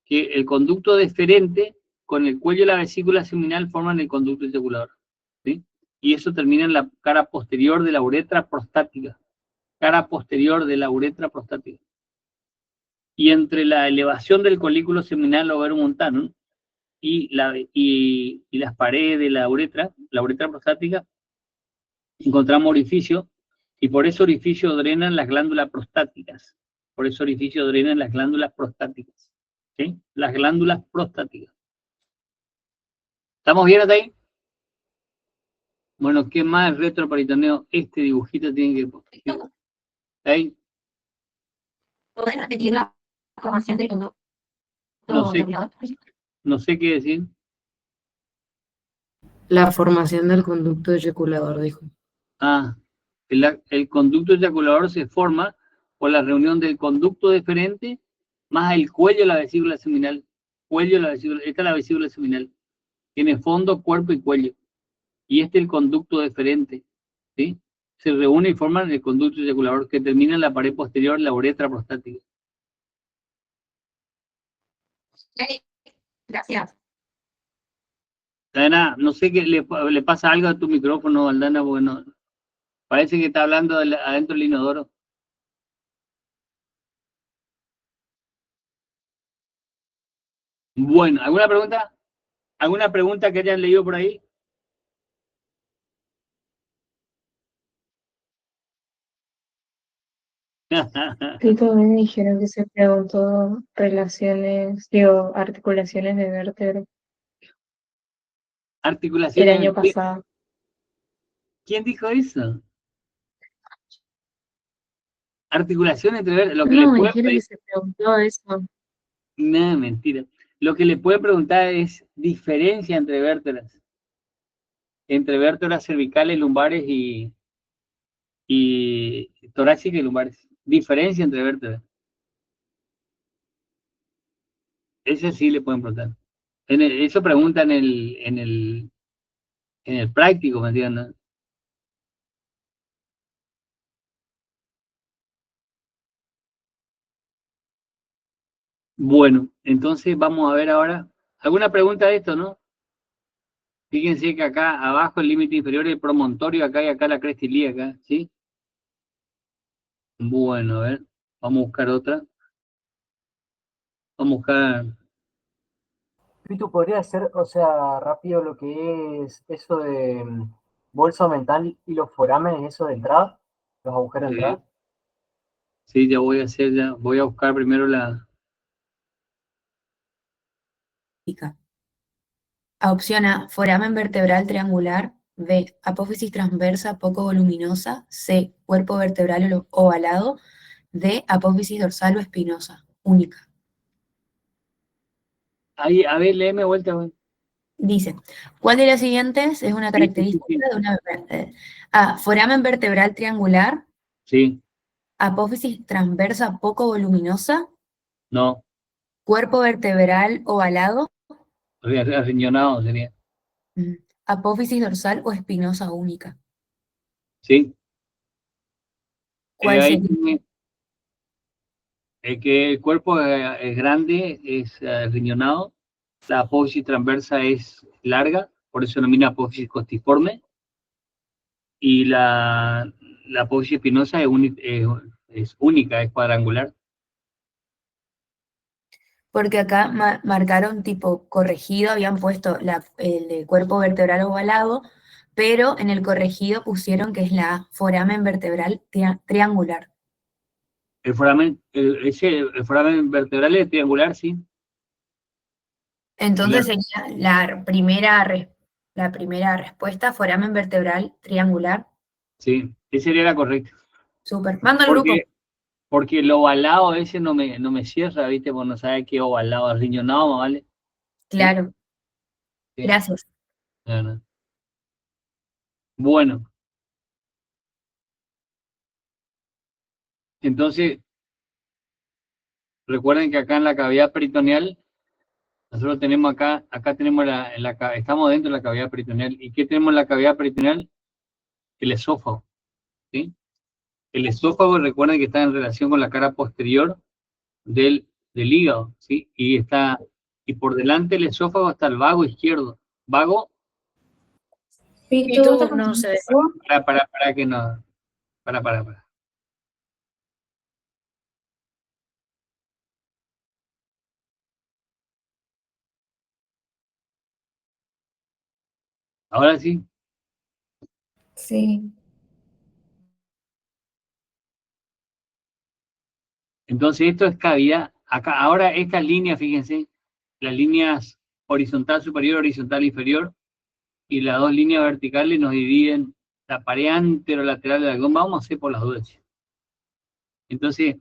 Speaker 1: que el conducto deferente con el cuello de la vesícula seminal forman el conducto eyaculador, ¿sí? Y eso termina en la cara posterior de la uretra prostática. Cara posterior de la uretra prostática. Y entre la elevación del colículo seminal overomontano y las paredes de la uretra prostática, encontramos orificio, y por ese orificio drenan las glándulas prostáticas. Por ese orificio drenan las glándulas prostáticas. ¿Sí? Las glándulas prostáticas. ¿Estamos bien hasta ahí? Bueno, ¿qué más retroperitoneo? Este dibujito tiene que... ¿Ahí?
Speaker 2: ¿Puedes repetir la formación del conducto?
Speaker 1: No sé qué decir.
Speaker 4: La formación del conducto eyaculador, dijo.
Speaker 1: Ah, el conducto eyaculador se forma por la reunión del conducto deferente más el cuello de la vesícula seminal. Cuello de la vesícula, esta es la vesícula seminal. Tiene fondo, cuerpo y cuello. Y este es el conducto deferente, ¿sí? Se reúne y forman el conducto eyaculador que termina en la pared posterior de la uretra prostática.
Speaker 2: Gracias.
Speaker 1: Aldana, no sé qué le pasa algo a tu micrófono, Aldana, porque no, parece que está hablando adentro del inodoro. Bueno, ¿alguna pregunta? ¿Alguna pregunta que hayan leído por ahí?
Speaker 5: Tito, me dijeron que se preguntó articulaciones de vértebra el
Speaker 1: Articulaciones.
Speaker 5: año pasado.
Speaker 1: ¿Quién dijo eso? Articulaciones entre lo que
Speaker 5: No,
Speaker 1: le
Speaker 5: me
Speaker 1: puede
Speaker 5: dijeron que se preguntó eso.
Speaker 1: No, mentira. Lo que le puede preguntar es diferencia entre vértebras. Entre vértebras cervicales, lumbares y torácicas y lumbares. Diferencia entre vértebras. Eso sí le pueden preguntar. Eso pregunta en el práctico, ¿me entiendes? Bueno, entonces vamos a ver ahora. ¿Alguna pregunta de esto, no? Fíjense que acá abajo el límite inferior es el promontorio, acá y acá la cresta ilíaca, ¿sí? Bueno, a ver. Vamos a buscar otra. Vamos a buscar...
Speaker 3: Pitu, podría hacer, o sea, rápido lo que es eso de bolsa mental y los foramen, eso de entrada, los agujeros de
Speaker 1: Sí,
Speaker 3: entrada.
Speaker 1: sí, ya voy a hacer, ya voy a buscar primero la...
Speaker 2: Opción A, foramen vertebral triangular. B, apófisis transversa poco voluminosa. C, cuerpo vertebral ovalado. D, apófisis dorsal o espinosa, única.
Speaker 1: Ahí, a ver, léeme vuelta. Güey.
Speaker 2: Dice, ¿cuál de las siguientes es una
Speaker 1: Sí, sí,
Speaker 2: característica
Speaker 1: sí,
Speaker 2: de una... A, foramen vertebral triangular.
Speaker 1: sí,
Speaker 2: Apófisis transversa poco voluminosa.
Speaker 1: no,
Speaker 2: Cuerpo vertebral ovalado.
Speaker 1: riñonado sería.
Speaker 2: Apófisis dorsal o espinosa única.
Speaker 1: Sí,
Speaker 2: ¿Cuál
Speaker 1: ahí
Speaker 2: sería?
Speaker 1: tiene que el cuerpo es grande, es riñonado, la apófisis transversa es larga, por eso se denomina apófisis costiforme, y la apófisis espinosa es única, es cuadrangular.
Speaker 2: Porque acá marcaron tipo corregido, habían puesto el de cuerpo vertebral ovalado, pero en el corregido pusieron que es la foramen vertebral triangular.
Speaker 1: El foramen vertebral es triangular, sí.
Speaker 2: Entonces
Speaker 1: Claro.
Speaker 2: sería la primera respuesta, foramen vertebral triangular.
Speaker 1: Sí, esa sería la correcta.
Speaker 2: Súper. Mando al grupo.
Speaker 1: Porque el ovalado ese no me cierra, ¿viste? Porque no sabe qué ovalado, riñonado, ¿vale? ¿Sí?
Speaker 2: Claro.
Speaker 1: Sí.
Speaker 2: Gracias.
Speaker 1: No. Bueno, entonces, recuerden que acá en la cavidad peritoneal, nosotros tenemos acá tenemos estamos dentro de la cavidad peritoneal. ¿Y qué tenemos en la cavidad peritoneal? El esófago, ¿sí? El esófago, recuerden que está en relación con la cara posterior del hígado, ¿sí? Y por delante del esófago está el vago izquierdo. Vago,
Speaker 5: Pitu, no sé.
Speaker 1: para que no, para. Ahora sí.
Speaker 5: Sí.
Speaker 1: Entonces esto es cavidad. Acá, ahora estas líneas, fíjense, las líneas horizontal superior, horizontal inferior, y las dos líneas verticales nos dividen la pared anterolateral del abdomen. Vamos a hacer por las dudas. Entonces,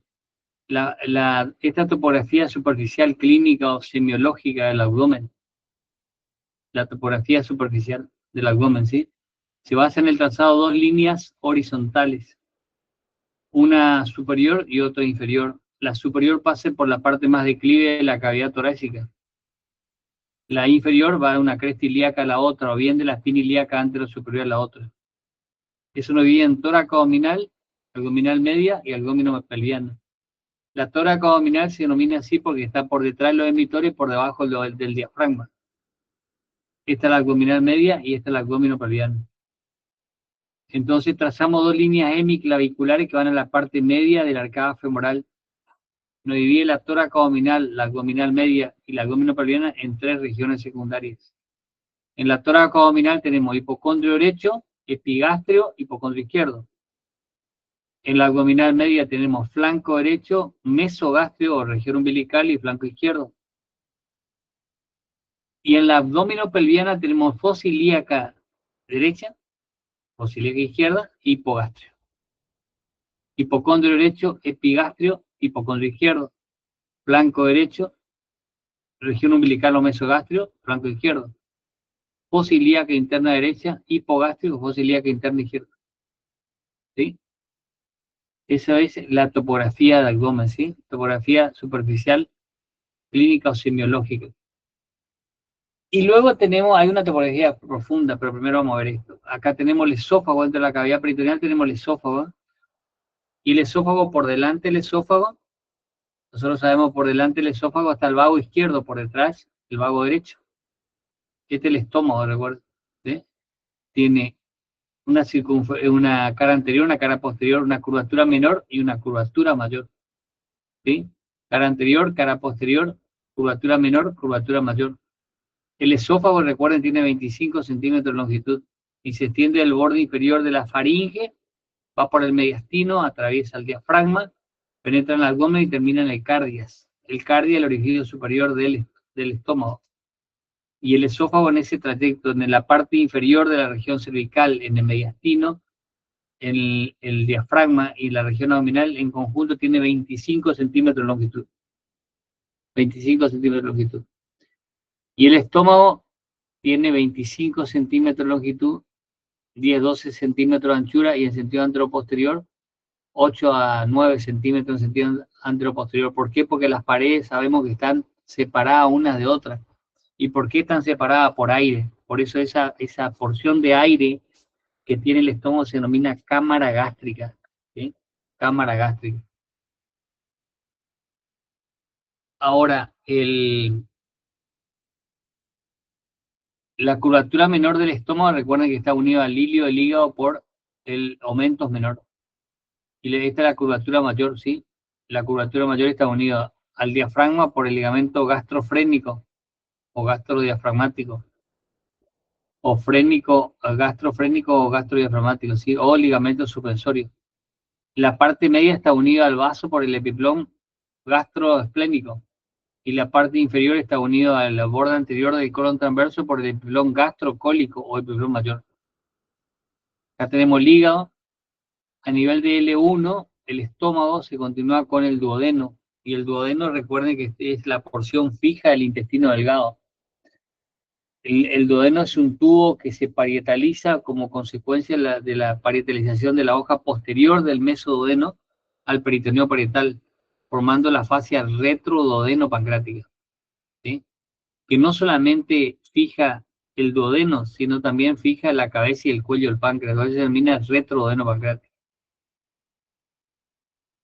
Speaker 1: esta topografía superficial clínica o semiológica del abdomen, la topografía superficial del abdomen, ¿sí? Se basa en el trazado de dos líneas horizontales, una superior y otra inferior. La superior pasa por la parte más declive de la cavidad torácica. La inferior va de una cresta ilíaca a la otra, o bien de la espina ilíaca anterosuperior a la otra. Eso nos divide en tórax abdominal media y abdomen pelviano. La tórax abdominal se denomina así porque está por detrás de los emitores y por debajo del diafragma. Esta es la abdominal media y esta es la abdomen pelviano. Entonces trazamos dos líneas hemiclaviculares que van a la parte media de la arcada femoral. Nos divide la tórax abdominal, la abdominal media y la abdomen pelviana en tres regiones secundarias. En la tórax abdominal tenemos hipocondrio derecho, epigastrio, hipocondrio izquierdo. En la abdominal media tenemos flanco derecho, mesogastrio o región umbilical y flanco izquierdo. Y en la abdomen pelviana tenemos fosa ilíaca derecha, fosa ilíaca izquierda, hipogastrio. Hipocondrio derecho, epigastrio, hipocondrio izquierdo. Flanco derecho, región umbilical o mesogastrio, flanco izquierdo. Fosa ilíaca interna derecha, hipogastrio, fosa ilíaca interna izquierda. ¿Sí? Esa es la topografía del abdomen, ¿sí? Topografía superficial, clínica o semiológica. Y luego hay una topografía profunda, pero primero vamos a ver esto. Acá tenemos el esófago, dentro de la cavidad peritoneal tenemos el esófago, y el esófago por delante del esófago, nosotros sabemos por delante del esófago está el vago izquierdo, por detrás el vago derecho. Este es el estómago, recuerden, ¿sí? Tiene una cara anterior, una cara posterior, una curvatura menor y una curvatura mayor. ¿sí? Cara anterior, cara posterior, curvatura menor, curvatura mayor. El esófago, recuerden, tiene 25 centímetros de longitud y se extiende al borde inferior de la faringe, va por el mediastino, atraviesa el diafragma, penetra en el abdomen y termina en el cardias. El cardia, el orificio superior del estómago. Y el esófago en ese trayecto, en la parte inferior de la región cervical, en el mediastino, en el diafragma y la región abdominal, en conjunto tiene 25 centímetros de longitud. 25 centímetros de longitud. Y el estómago tiene 25 centímetros de longitud, 10-12 centímetros de anchura y en sentido anteroposterior, 8 a 9 centímetros en sentido anteroposterior. ¿Por qué? Porque las paredes sabemos que están separadas unas de otras. ¿Y por qué están separadas? Por aire. Por eso esa porción de aire que tiene el estómago se denomina cámara gástrica. ¿Sí? Cámara gástrica. Ahora, la curvatura menor del estómago, recuerden que está unido al ilio del hígado por el omentos menor. Y esta es la curvatura mayor, ¿sí? La curvatura mayor está unida al diafragma por el ligamento gastrofrénico o gastrodiafragmático, o frénico, gastrofrénico o gastrodiafragmático, ¿sí? O ligamento suspensorio. La parte media está unida al vaso por el epiplón gastroesplénico y la parte inferior está unida al borde anterior del colon transverso por el epiplón gastrocólico o epiplón mayor. Acá tenemos el hígado. A nivel de L1, el estómago se continúa con el duodeno, y el duodeno, recuerden que es la porción fija del intestino delgado. El duodeno es un tubo que se parietaliza como consecuencia de la parietalización de la hoja posterior del mesoduodeno al peritoneo parietal, formando la fascia retroduodeno-pancreática, ¿sí? Que no solamente fija el duodeno, sino también fija la cabeza y el cuello del páncreas. Entonces se denomina retroduodeno-pancreática.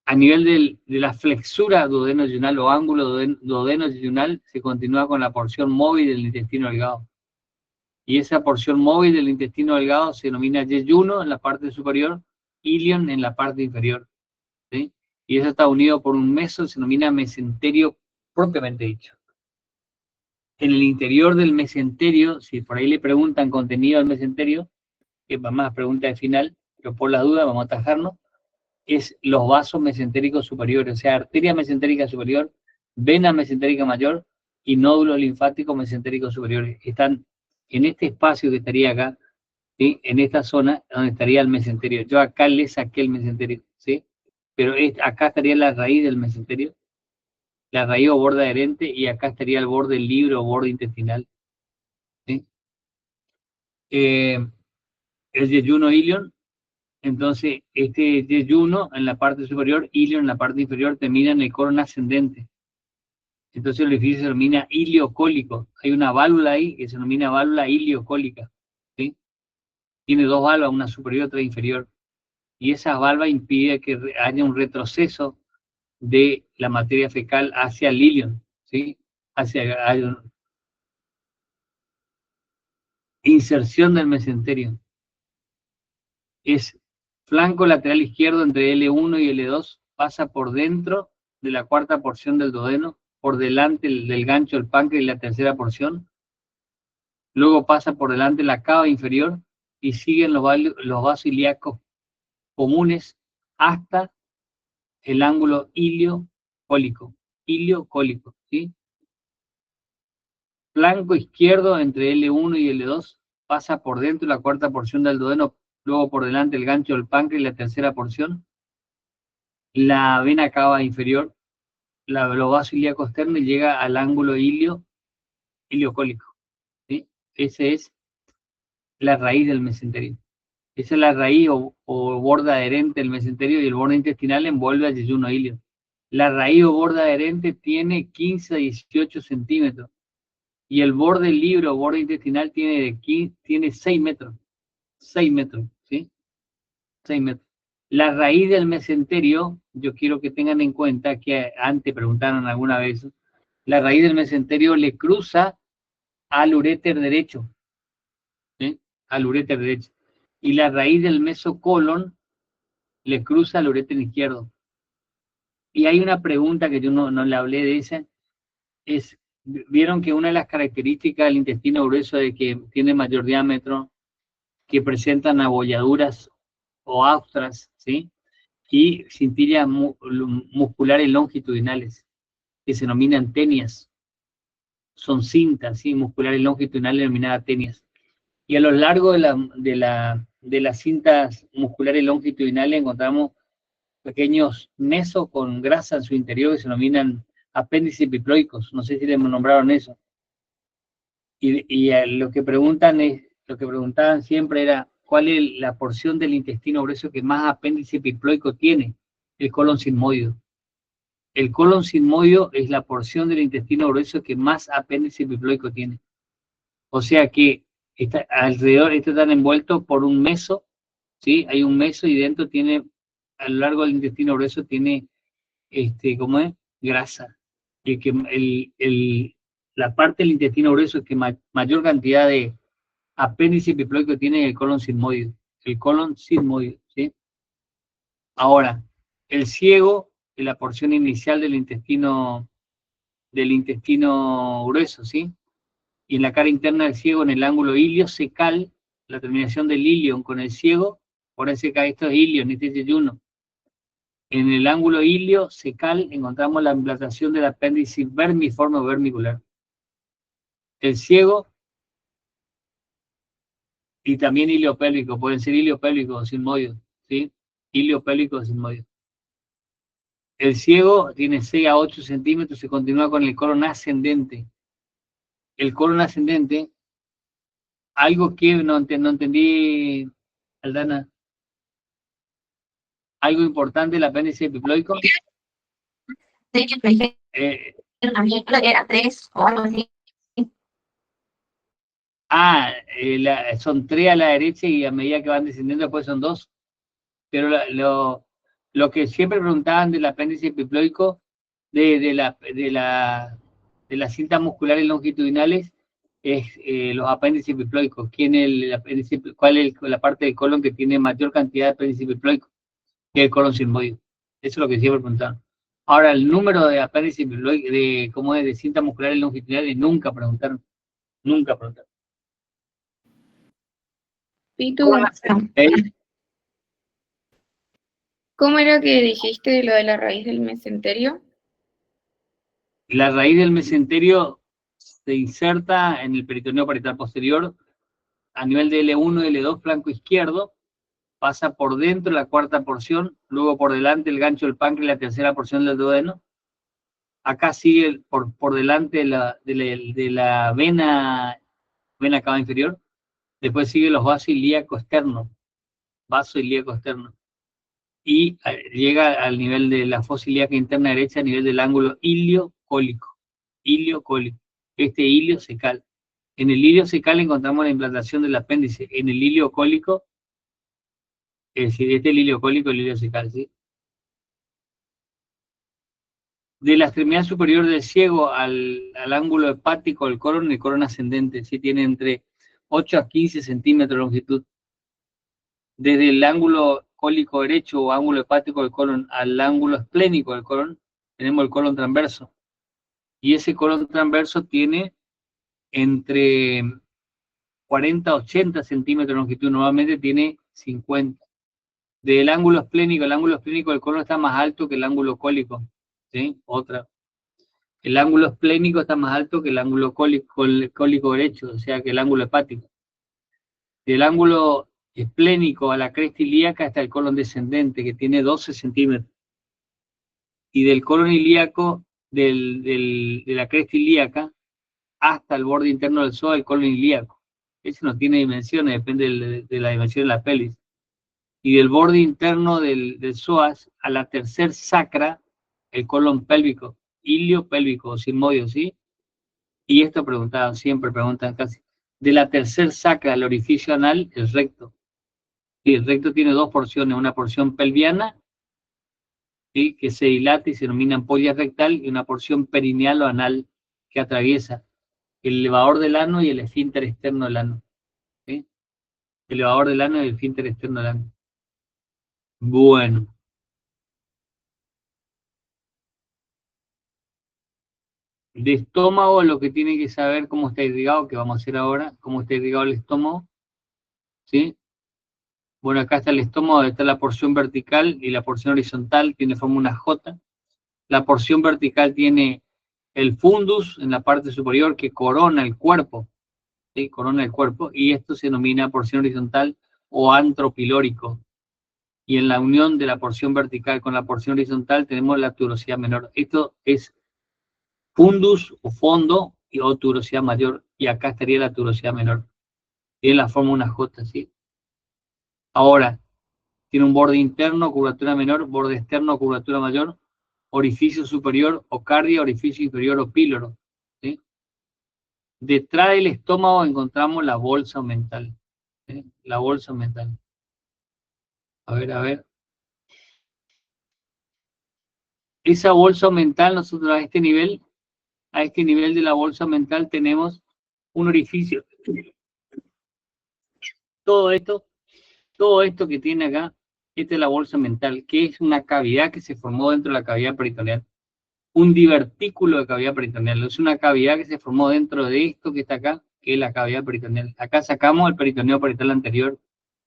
Speaker 1: A nivel de la flexura duodeno-yeyunal o ángulo duodeno-yeyunal se continúa con la porción móvil del intestino delgado. Y esa porción móvil del intestino delgado se denomina yeyuno en la parte superior, ilion en la parte inferior, ¿sí? Y eso está unido por un meso, se denomina mesenterio propiamente dicho. En el interior del mesenterio, si por ahí le preguntan contenido del mesenterio, que es más pregunta de final, pero por la duda vamos a atajarnos, es los vasos mesentéricos superiores, o sea, arteria mesentérica superior, vena mesentérica mayor y nódulos linfáticos mesentéricos superiores. Están en este espacio que estaría acá, ¿sí? En esta zona donde estaría el mesenterio. Yo acá le saqué el mesenterio, ¿sí? Pero acá estaría la raíz del mesenterio, la raíz o borde adherente, y acá estaría el borde libre o borde intestinal, ¿sí? El yeyuno ilion. Entonces, este yeyuno en la parte superior, ilion en la parte inferior, termina en el colon ascendente. Entonces el orificio se denomina iliocólico. Hay una válvula ahí que se denomina válvula iliocólica, ¿sí? Tiene dos válvulas, una superior y otra inferior. Y esa válvula impide que haya un retroceso de la materia fecal hacia el ilion, ¿sí? Hay una inserción del mesenterio. Es flanco lateral izquierdo entre L1 y L2, pasa por dentro de la cuarta porción del duodeno, por delante del gancho del páncreas y la tercera porción, luego pasa por delante la cava inferior y siguen los vasos ilíacos comunes hasta el ángulo iliocólico, ¿sí? Flanco izquierdo entre L1 y L2, pasa por dentro de la cuarta porción del duodeno, luego por delante el gancho del páncreas y la tercera porción, la vena cava inferior, los vasos ilíacos externos, y llega al ángulo iliocólico, ¿sí? Esa es la raíz del mesenterio. Esa es la raíz o borde adherente del mesenterio, y el borde intestinal envuelve al yeyuno ilio. La raíz o borde adherente tiene 15 a 18 centímetros y el borde libre o borde intestinal tiene 6 metros. 6 metros, ¿sí? 6 metros. La raíz del mesenterio, yo quiero que tengan en cuenta que antes preguntaron alguna vez, la raíz del mesenterio le cruza al uréter derecho, ¿sí? Al uréter derecho. Y la raíz del mesocolon le cruza al uréter izquierdo. Y hay una pregunta que yo no le hablé de esa, es, vieron que una de las características del intestino grueso es que tiene mayor diámetro, que presentan abolladuras o austras, ¿sí? Y cintillas musculares longitudinales, que se denominan tenias. Son cintas, ¿sí? Musculares longitudinales denominadas tenias. Y a lo largo de las cintas musculares longitudinales encontramos pequeños mesos con grasa en su interior que se denominan apéndices epiploicos. No sé si les nombraron eso. Y lo que preguntaban siempre era cuál es la porción del intestino grueso que más apéndice epiploico tiene, el colon sigmoideo. El colon sigmoideo es la porción del intestino grueso que más apéndice epiploico tiene. O sea que alrededor están envueltos por un meso, ¿sí? Hay un meso y dentro tiene, a lo largo del intestino grueso tiene, ¿cómo es? Grasa. La parte del intestino grueso que mayor cantidad de apéndice epiploico tiene el colon sigmoideo. El colon sigmoideo, ¿sí? Ahora, el ciego es la porción inicial del intestino grueso, ¿sí? Y en la cara interna del ciego, en el ángulo iliocecal, la terminación del ilion con el ciego, por eso esto es ilion, este es yeyuno. En el ángulo iliocecal encontramos la implantación del apéndice vermiforme o vermicular. El ciego y también iliopélvico, pueden ser iliopélvico o sigmoideo, ¿sí? Iliopélvico o sigmoideo. El ciego tiene 6 a 8 centímetros, se continúa con el colon ascendente. El colon ascendente, algo que no entendí, Aldana, algo importante del apéndice epiploico.
Speaker 5: Sí, que me dijeron
Speaker 1: Eh,
Speaker 5: a mí creo que era 3 o algo así.
Speaker 1: son 3 a la derecha y a medida que van descendiendo después son 2. Pero lo que siempre preguntaban del apéndice epiploico, de las cintas musculares longitudinales, es los apéndices epiploicos. ¿Cuál es la parte del colon que tiene mayor cantidad de apéndice epiploico? Que es el colon sigmoideo. Eso es lo que siempre preguntaban. Ahora, el número de apéndices epiploicos, de cintas musculares longitudinales, nunca preguntaron. Nunca preguntaron.
Speaker 5: Pitu, ¿cómo era que dijiste lo de la raíz del mesenterio?
Speaker 1: La raíz del mesenterio se inserta en el peritoneo parietal posterior a nivel de L1 y L2, flanco izquierdo, pasa por dentro la cuarta porción, luego por delante el gancho del páncreas, la tercera porción del duodeno. Acá sigue por delante de la vena cava inferior. Después sigue los vasos ilíacos externos, y llega al nivel de la fosa ilíaca interna derecha, a nivel del ángulo iliocólico. Este iliocecal. En el iliocecal encontramos la implantación del apéndice. En el iliocólico, es decir, este es el iliocólico, el iliocecal, ¿sí? De la extremidad superior del ciego al ángulo hepático del colon, el colon ascendente, ¿sí? Tiene entre 8 a 15 centímetros de longitud. Desde el ángulo cólico derecho o ángulo hepático del colon al ángulo esplénico del colon, tenemos el colon transverso. Y ese colon transverso tiene entre 40 a 80 centímetros de longitud, normalmente tiene 50. Del ángulo esplénico, el ángulo esplénico del colon está más alto que el ángulo cólico, ¿sí? El ángulo esplénico está más alto que el ángulo cólico derecho, o sea, que el ángulo hepático. Del ángulo esplénico a la cresta ilíaca está el colon descendente, que tiene 12 centímetros. Y del colon ilíaco, de la cresta ilíaca, hasta el borde interno del psoas, el colon ilíaco. Ese no tiene dimensiones, depende de la dimensión de la pelvis. Y del borde interno del psoas a la tercer sacra, el colon pélvico, iliopélvico o sigmoideo, ¿sí? Y esto siempre preguntan casi. De la tercer sacra, el orificio anal, el recto. Y el recto tiene 2 porciones, una porción pelviana, ¿sí? Que se dilata y se denomina ampolla rectal, y una porción perineal o anal que atraviesa el elevador del ano y el esfínter externo del ano. ¿Sí? El elevador del ano y el esfínter externo del ano. Bueno. De estómago, lo que tiene que saber cómo está irrigado, que vamos a hacer ahora, cómo está irrigado el estómago, ¿sí? Bueno, acá está el estómago, está la porción vertical y la porción horizontal, tiene forma una J. La porción vertical tiene el fundus en la parte superior que corona el cuerpo, ¿sí? Corona el cuerpo, y esto se denomina porción horizontal o antro pilórico. Y en la unión de la porción vertical con la porción horizontal tenemos la tuberosidad menor. Esto es fundus o fondo o tuberosidad mayor, y acá estaría la tuberosidad menor. Tiene la forma una J, ¿sí? Ahora, tiene un borde interno, curvatura menor, borde externo, curvatura mayor, orificio superior o cardia, orificio inferior o píloro, ¿sí? Detrás del estómago encontramos la bolsa mental, ¿sí? La bolsa mental. A ver. Esa bolsa mental, nosotros a este nivel de la bolsa mental tenemos un orificio. Todo esto que tiene acá, esta es la bolsa mental, que es una cavidad que se formó dentro de la cavidad peritoneal. Un divertículo de cavidad peritoneal. Es una cavidad que se formó dentro de esto que está acá, que es la cavidad peritoneal. Acá sacamos el peritoneo parietal anterior,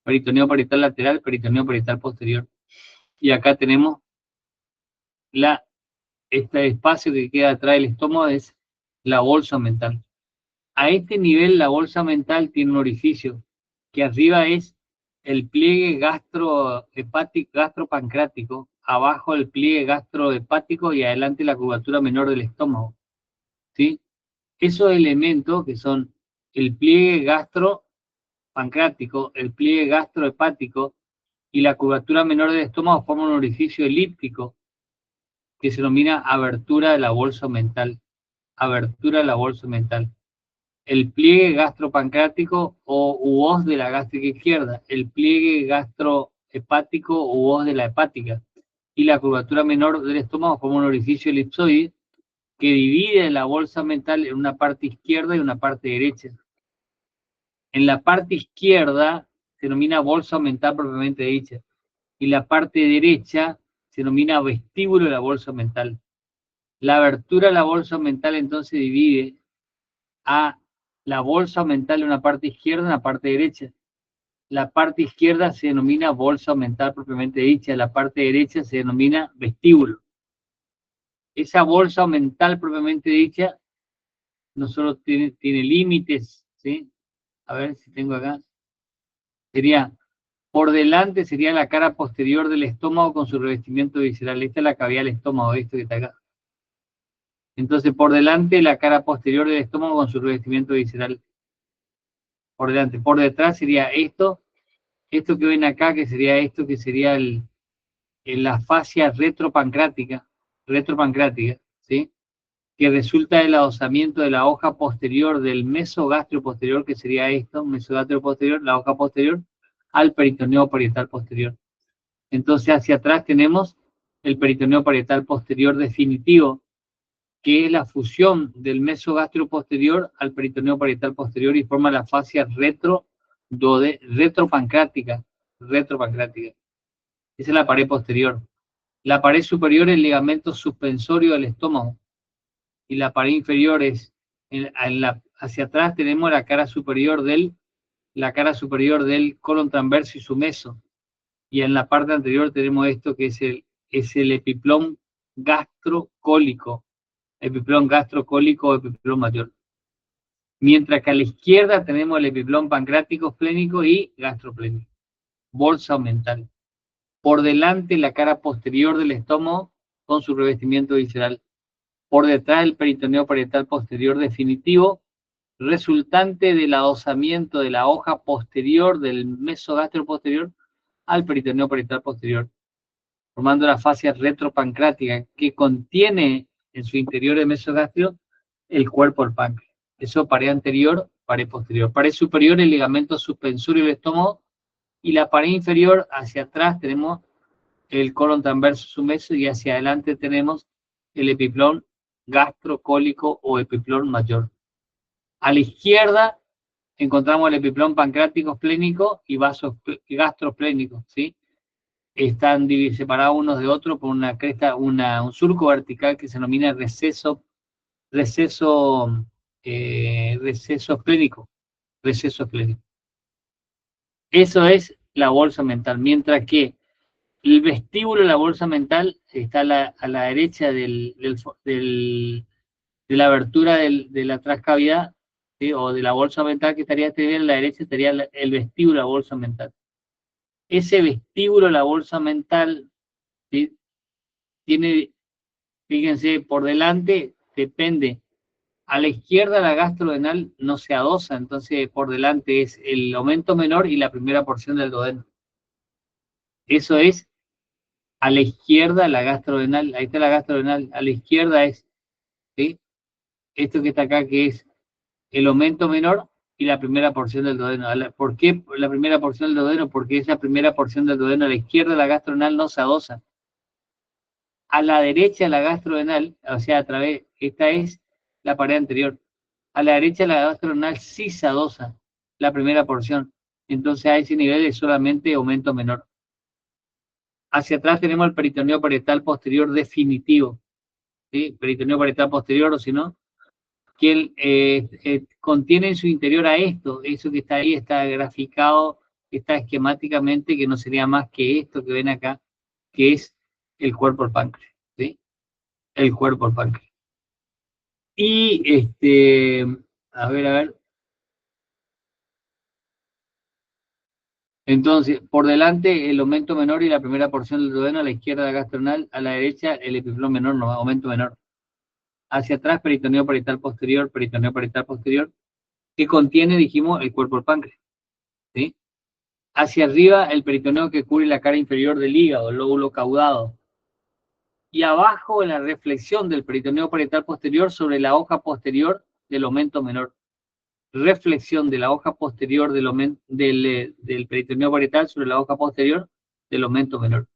Speaker 1: peritoneo parietal lateral, peritoneo parietal posterior. Y acá tenemos este espacio que queda atrás del estómago, es la bolsa mental. A este nivel la bolsa mental tiene un orificio, que arriba es el pliegue gastrohepático, gastropancrático, abajo el pliegue gastrohepático y adelante la curvatura menor del estómago, ¿sí? Esos elementos que son el pliegue gastropancrático, el pliegue gastrohepático y la curvatura menor del estómago forman un orificio elíptico que se denomina abertura de la bolsa mental. Abertura de la bolsa mental. El pliegue gastropancrático u hoz de la gástrica izquierda, el pliegue gastrohepático u hoz de la hepática, y la curvatura menor del estómago forma un orificio elipsoide que divide la bolsa mental en una parte izquierda y una parte derecha. En la parte izquierda se denomina bolsa mental propiamente dicha, y la parte derecha se denomina vestíbulo de la bolsa mental. La abertura de la bolsa mental entonces divide a la bolsa mental en una parte izquierda y una parte derecha. La parte izquierda se denomina bolsa mental propiamente dicha, la parte derecha se denomina vestíbulo. Esa bolsa mental propiamente dicha no solo tiene límites, ¿sí? A ver si tengo acá. Sería, por delante sería la cara posterior del estómago con su revestimiento visceral. Esta es la cavidad del estómago, esto que está acá. Entonces, por delante la cara posterior del estómago con su revestimiento visceral. Por delante. Por detrás sería esto que ven acá, que sería esto, que sería en la fascia retropancrática, ¿sí? Que resulta del adosamiento de la hoja posterior del mesogastrio posterior, que sería esto, mesogastrio posterior, la hoja posterior, al peritoneo parietal posterior. Entonces hacia atrás tenemos el peritoneo parietal posterior definitivo, que es la fusión del mesogastrio posterior al peritoneo parietal posterior y forma la fascia retropancrática. Esa es la pared posterior. La pared superior es el ligamento suspensorio del estómago. Y la pared inferior es, hacia atrás tenemos la cara superior del colon transverso y su meso. Y en la parte anterior tenemos esto que es el epiplón gastrocólico. Epiplón gastrocólico o epiplón mayor. Mientras que a la izquierda tenemos el epiplón pancrático esplénico y gastroplénico. Bolsa mental. Por delante la cara posterior del estómago con su revestimiento visceral. Por detrás el peritoneo parietal posterior definitivo, resultante del adosamiento de la hoja posterior del mesogastrio posterior al peritoneo parietal posterior, formando la fascia retropancrática que contiene en su interior el mesogastrio el cuerpo del páncreas. Eso pared anterior, pared posterior. Pared superior el ligamento suspensorio del estómago y la pared inferior hacia atrás tenemos el colon transverso submeso y hacia adelante tenemos el epiplón gastrocólico o epiplón mayor. A la izquierda encontramos el epiplón pancrático esplénico y vasos gastroplénicos, ¿sí? Están separados unos de otros por una cresta, un surco vertical que se denomina receso receso esplénico. Receso esplénico. Eso es la bolsa mental, mientras que el vestíbulo de la bolsa mental está a la derecha de la abertura de la transcavidad, ¿sí? O de la bolsa mental, que estaría a la derecha, estaría el vestíbulo de la bolsa mental. Ese vestíbulo de la bolsa mental, ¿sí? Tiene, fíjense, por delante depende. A la izquierda la gastrodenal no se adosa, entonces por delante es el aumento menor y la primera porción del duodeno. Eso es a la izquierda la gastrodenal, ahí está la gastrodenal, a la izquierda es, ¿sí? Esto que está acá, que es el aumento menor y la primera porción del duodeno. ¿Por qué la primera porción del duodeno? Porque es la primera porción del duodeno. A la izquierda la gastrodenal no se adosa. A la derecha la gastrodenal, o sea, a través, esta es la pared anterior. A la derecha la gastrodenal sí se adosa, la primera porción. Entonces a ese nivel es solamente aumento menor. Hacia atrás tenemos el peritoneo parietal posterior definitivo, ¿sí? Peritoneo parietal posterior, o si no, que contiene en su interior a esto, eso que está ahí está graficado, está esquemáticamente, que no sería más que esto que ven acá, que es el cuerpo del páncreas, ¿sí? El cuerpo del páncreas. Y, a ver. Entonces, por delante el aumento menor y la primera porción del duodeno, a la izquierda la gastrodenal, a la derecha el epiflón menor, no, aumento menor. Hacia atrás, peritoneo parietal posterior, que contiene, dijimos, el cuerpo del páncreas, ¿sí? Hacia arriba, el peritoneo que cubre la cara inferior del hígado, el lóbulo caudado. Y abajo, en la reflexión del peritoneo parietal posterior sobre la hoja posterior del aumento menor. Reflexión de la hoja posterior del peritoneo parietal sobre la hoja posterior del aumento menor.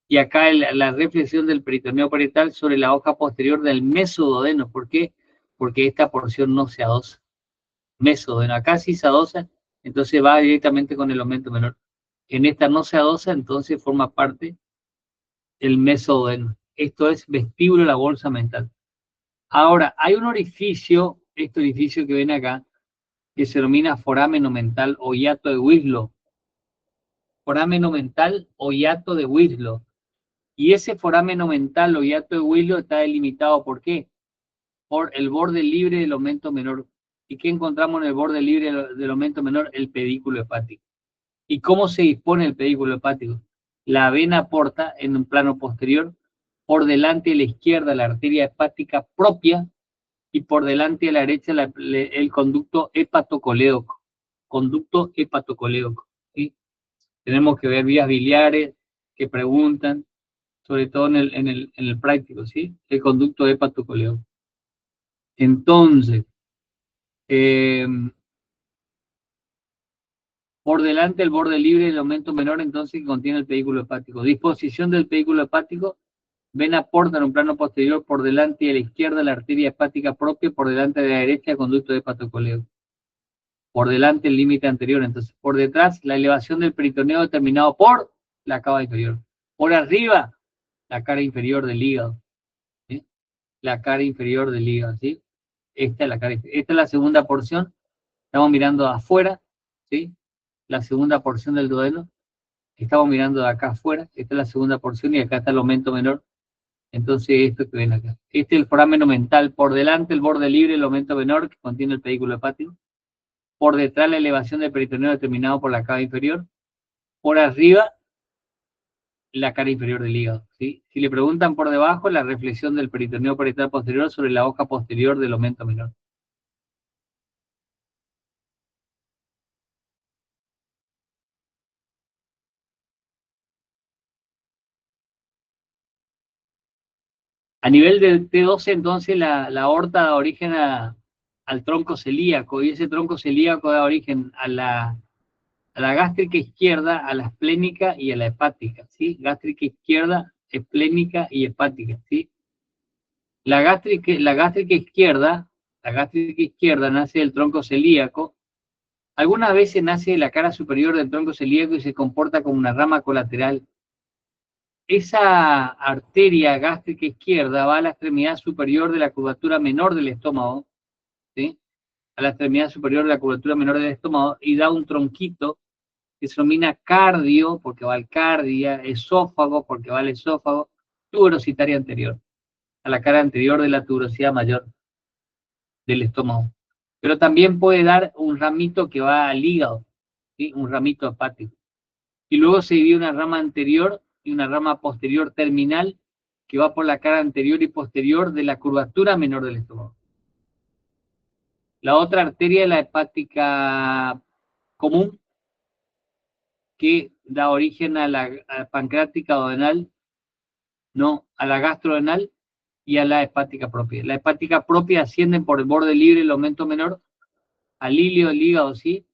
Speaker 1: Y acá la reflexión del peritoneo parietal sobre la hoja posterior del mesoduodeno. ¿Por qué? Porque esta porción no se adosa. Mesoduodeno, acá sí se adosa, entonces va directamente con el aumento menor. En esta no se adosa, entonces forma parte del mesoduodeno. Esto es vestíbulo de la bolsa mental. Ahora, hay un orificio, este orificio que ven acá, que se denomina forámeno mental o hiato de Winslow. Forámeno mental o hiato de Winslow. Y ese forámeno mental o hiato de Winslow está delimitado, ¿por qué? Por el borde libre del aumento menor. ¿Y qué encontramos en el borde libre del aumento menor? El pedículo hepático. ¿Y cómo se dispone el pedículo hepático? La vena porta en un plano posterior, por delante a la izquierda la arteria hepática propia y por delante a la derecha el conducto hepatocolédoco. Conducto hepatocolédoco, ¿sí? Tenemos que ver vías biliares que preguntan, sobre todo en el práctico, ¿sí? El conducto hepatocolédoco. Entonces, por delante el borde libre del aumento menor, entonces, que contiene el pedículo hepático. Disposición del pedículo hepático, vena porta en un plano posterior, por delante y a la izquierda la arteria hepática propia, por delante de la derecha el conducto hepatocolédoco. Por delante el límite anterior, entonces, por detrás la elevación del peritoneo determinado por la cava inferior. Por arriba, la cara inferior del hígado, ¿sí? La cara inferior del hígado, ¿sí? Esta es la segunda porción, estamos mirando de afuera, ¿sí? La segunda porción del duodeno, estamos mirando de acá afuera, esta es la segunda porción y acá está el aumento menor, entonces esto que ven acá. Este es el forámeno mental, por delante el borde libre, el aumento menor que contiene el pedículo hepático, por detrás la elevación del peritoneo determinado por la cava inferior, por arriba la cara inferior del hígado, ¿sí? Si le preguntan por debajo, la reflexión del peritoneo parietal posterior sobre la hoja posterior del aumento menor. A nivel del T12, entonces, la aorta da origen al tronco celíaco, y ese tronco celíaco da origen a la gástrica izquierda, a la esplénica y a la hepática, ¿sí? Gástrica izquierda, esplénica y hepática, ¿sí? La gástrica izquierda nace del tronco celíaco. Algunas veces nace de la cara superior del tronco celíaco y se comporta como una rama colateral. esa arteria gástrica izquierda va a la extremidad superior de la curvatura menor del estómago, ¿sí? A la extremidad superior de la curvatura menor del estómago y da un tronquito que se denomina cardio, porque va al cardia, esófago, porque va al esófago, tuberositaria anterior, a la cara anterior de la tuberosidad mayor del estómago. Pero también puede dar un ramito que va al hígado, ¿sí? Un ramito hepático. Y luego se divide una rama anterior y una rama posterior terminal que va por la cara anterior y posterior de la curvatura menor del estómago. La otra arteria es la hepática común, que da origen a la pancreática duodenal, no, a la gastrodenal y a la hepática propia. La hepática propia asciende por el borde libre, el aumento menor, al ilio, el hígado, sí,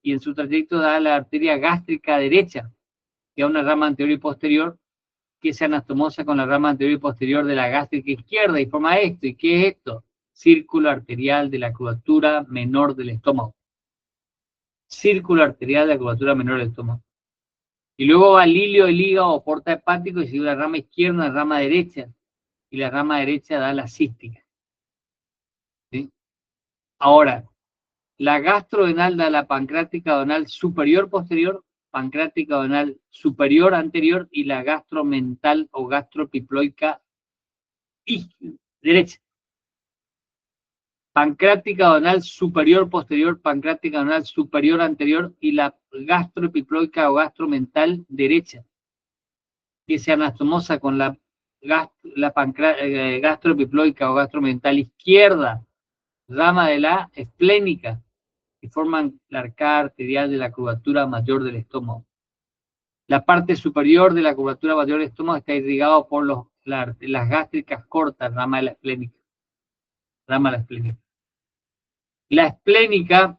Speaker 1: y en su trayecto da a la arteria gástrica derecha, que es una rama anterior y posterior, que se anastomosa con la rama anterior y posterior de la gástrica izquierda y forma esto. ¿Y qué es esto? Círculo arterial de la curvatura menor del estómago. Círculo arterial de la curvatura menor del estómago. Y luego va el ilio, el hígado o porta hepático y sigue una rama izquierda, una rama derecha. Y la rama derecha da la cística. ¿Sí? Ahora, la gastrodenal da la pancreática duodenal superior posterior, pancreática duodenal superior anterior y la gastromental o gastropiploica y derecha. Pancreática duodenal superior posterior, pancreática duodenal superior anterior y la gastropiploica o gastromental derecha, que se anastomosa con la gastropiploica o gastromental izquierda, rama de la esplénica, que forman la arcada arterial de la curvatura mayor del estómago. La parte superior de la curvatura mayor del estómago está irrigado por las gástricas cortas, rama de la esplénica. Rama de la esplénica. La esplénica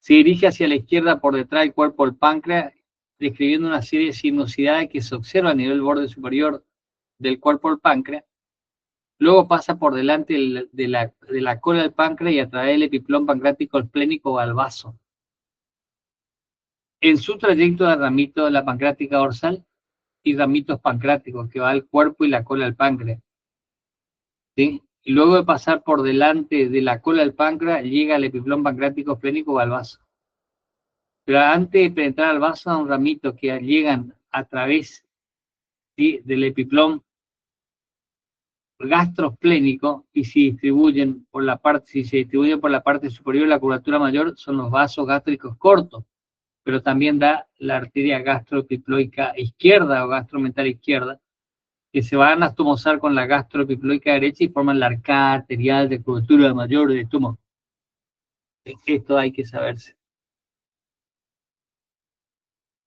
Speaker 1: se dirige hacia la izquierda por detrás del cuerpo del páncreas, describiendo una serie de sinuosidades que se observa a nivel borde superior del cuerpo del páncreas. Luego pasa por delante de la cola del páncreas y a través del epiplón pancreático esplénico al vaso. En su trayecto da ramito de la pancreática dorsal y ramitos pancreáticos que va al cuerpo y la cola del páncreas. ¿Sí? Y luego de pasar por delante de la cola del páncreas, llega al epiplón pancreático esplénico al vaso. Pero antes de penetrar al vaso, da un ramito que llegan a través, ¿sí?, del epiplón gastroesplénico y se distribuyen por la parte, si se distribuyen por la parte superior de la curvatura mayor, son los vasos gástricos cortos, pero también da la arteria gastropiploica izquierda o gastromental izquierda, que se van a anastomosar con la gastropiploica derecha y forman la arcada arterial de curvatura mayor del estómago. Esto hay que saberse.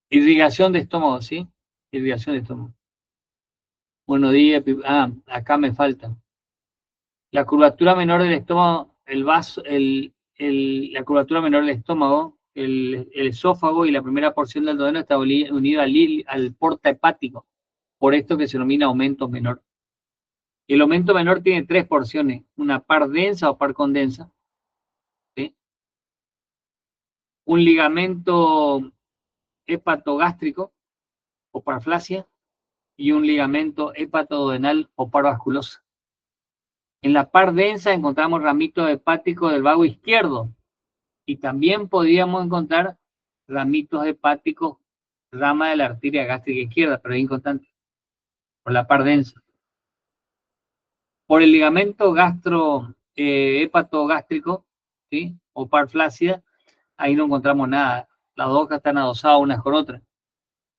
Speaker 1: Irrigación de estómago, ¿sí? Irrigación de estómago. Buenos días. Acá me falta. La curvatura menor del estómago, el vaso, la curvatura menor del estómago, el esófago y la primera porción del duodeno está unida al porta hepático. Por esto que se denomina aumento menor. El aumento menor tiene tres porciones, una par densa o par condensa, ¿sí? Un ligamento hepatogástrico o paraflasia y un ligamento hepatoduodenal o par vasculosa. En la par densa encontramos ramitos hepáticos del vago izquierdo y también podríamos encontrar ramitos hepáticos, rama de la arteria gástrica izquierda, pero es inconstante, por la par densa. Por el ligamento hepatogástrico, ¿sí?, o par flácida, ahí no encontramos nada. Las dos están adosadas unas con otras.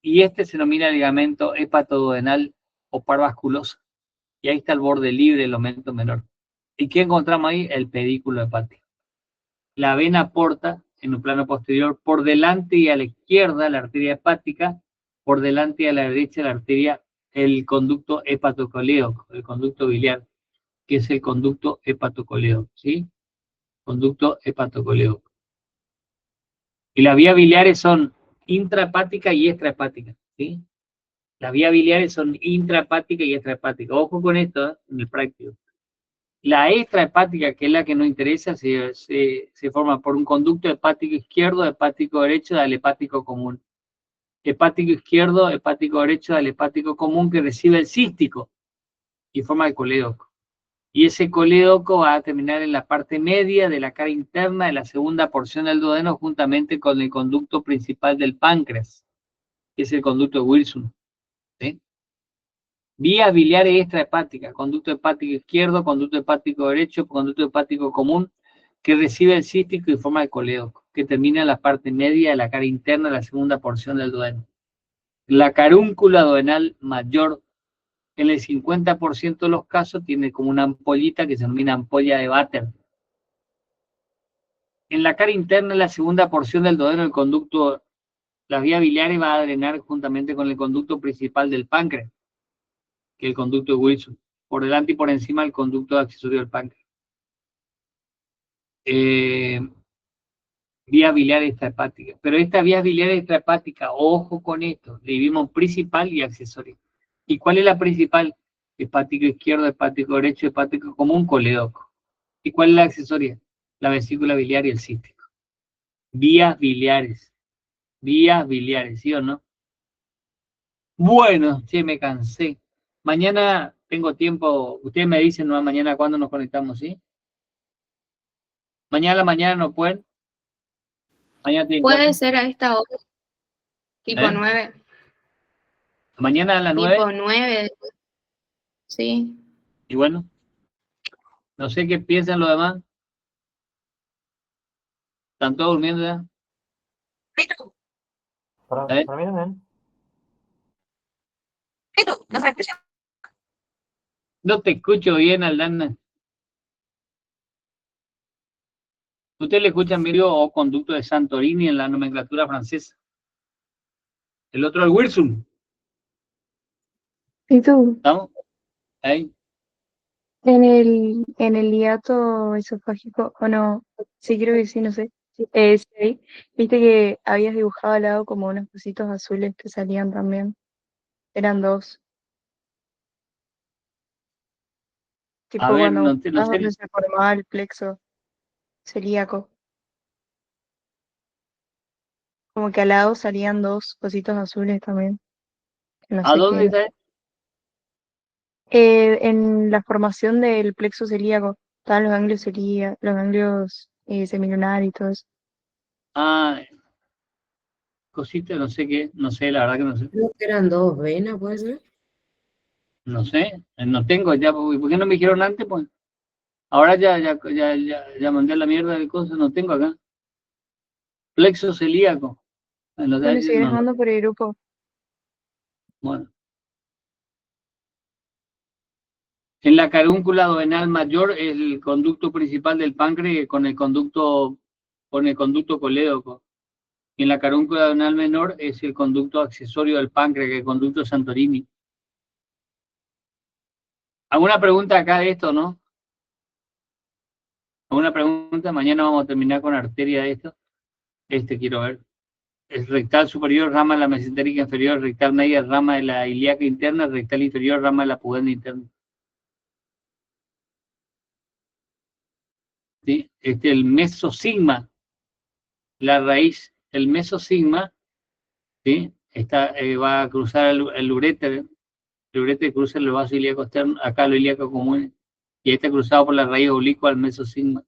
Speaker 1: Y este se denomina ligamento hepatoduodenal o par vasculosa. Y ahí está el borde libre del aumento menor. ¿Y qué encontramos ahí? El pedículo hepático. La vena porta, en un plano posterior, por delante y a la izquierda la arteria hepática, por delante y a la derecha la arteria, el conducto hepatocolédoco, el conducto biliar, que es el conducto hepatocolédoco, ¿sí? Conducto hepatocolédoco. Y las vías biliares son intrahepática y extrahepática, ¿sí? Las vías biliares son intrahepática y extrahepática. Ojo con esto, en el práctico. La extrahepática, que es la que nos interesa, se forma por un conducto hepático izquierdo, hepático derecho, del hepático común. hepático izquierdo, hepático derecho al hepático común que recibe el cístico y forma el colédoco. Y ese colédoco va a terminar en la parte media de la cara interna de la segunda porción del duodeno juntamente con el conducto principal del páncreas, que es el conducto de Wilson. ¿Sí? Vías biliares extrahepáticas, conducto hepático izquierdo, conducto hepático derecho, conducto hepático común, que recibe el cístico y forma el colédoco, que termina en la parte media de la cara interna de la segunda porción del duodeno. La carúncula duodenal mayor, en el 50% de los casos, tiene como una ampollita que se denomina ampolla de Vater. En la cara interna, en la segunda porción del duodeno, el conducto, las vías biliares va a drenar juntamente con el conducto principal del páncreas, que es el conducto de Wilson, por delante y por encima del conducto accesorio del páncreas. Vías biliares extrahepáticas. Pero estas vías biliares extrahepáticas, ojo con esto, dividimos principal y accesorio. ¿Y cuál es la principal? Hepático izquierdo, hepático derecho, hepático común, colédoco. ¿Y cuál es la accesoria? La vesícula biliar y el cístico. Vías biliares, ¿sí o no? Bueno, sí, me cansé. Mañana tengo tiempo, ustedes me dicen, ¿no? Mañana cuándo nos conectamos, ¿sí? Mañana a la mañana no pueden. Mañana tienen
Speaker 5: Puede
Speaker 1: clase.
Speaker 5: ser a esta hora, tipo
Speaker 1: ¿Eh?
Speaker 5: 9.
Speaker 1: Mañana a las 9.
Speaker 5: Tipo 9, sí.
Speaker 1: Y bueno, no sé qué piensan los demás. ¿Están todos durmiendo ya?
Speaker 3: Para mí también.
Speaker 1: No te escucho bien, Aldana. ¿Ustedes le escuchan bien o conducto de Santorini en la nomenclatura francesa? El otro es Wilson.
Speaker 6: ¿Y tú?
Speaker 1: ¿Estamos? Ahí.
Speaker 6: En el hiato esofágico, o no, sí creo que sí, no sé. Sí, viste que habías dibujado al lado como unos cositos azules que salían también. Eran dos.
Speaker 1: A
Speaker 6: Tipo
Speaker 1: ver,
Speaker 6: cuando
Speaker 1: no
Speaker 6: buscabas
Speaker 1: sé.
Speaker 6: donde se formaba el plexo celíaco. Como que al lado salían dos cositos azules también. Que no
Speaker 1: ¿A
Speaker 6: sé
Speaker 1: dónde
Speaker 6: qué.
Speaker 1: está?
Speaker 6: En la formación del plexo celíaco, estaban los ganglios los ganglios semilunares y todo eso.
Speaker 1: Ah, cosita, no sé qué. No sé, la verdad que no sé.
Speaker 4: Creo que eran dos venas, ¿puede ser?
Speaker 1: No sé. No tengo ya. ¿Por qué no me dijeron antes? Pues ahora ya mandé la mierda de cosas. No tengo acá. Plexo celíaco.
Speaker 6: Bueno, si querés
Speaker 1: No,
Speaker 6: mando por el grupo.
Speaker 1: bueno. En la carúncula duodenal mayor, el conducto principal del páncreas con el conducto colédoco. Y en la carúncula duodenal menor es el conducto accesorio del páncreas, que es el conducto Santorini. ¿Alguna pregunta acá de esto, no? ¿Alguna pregunta? Mañana vamos a terminar con arteria de esto. Quiero ver. El rectal superior, rama de la mesentérica inferior, rectal media, rama de la ilíaca interna, rectal inferior, rama de la pudenda interna. ¿Sí? El mesosigma, la raíz, el mesosigma, ¿sí? Va a cruzar el uréter cruza el vaso ilíaco externo, acá lo ilíaco común, y está cruzado por la raíz oblicua al mesosigma.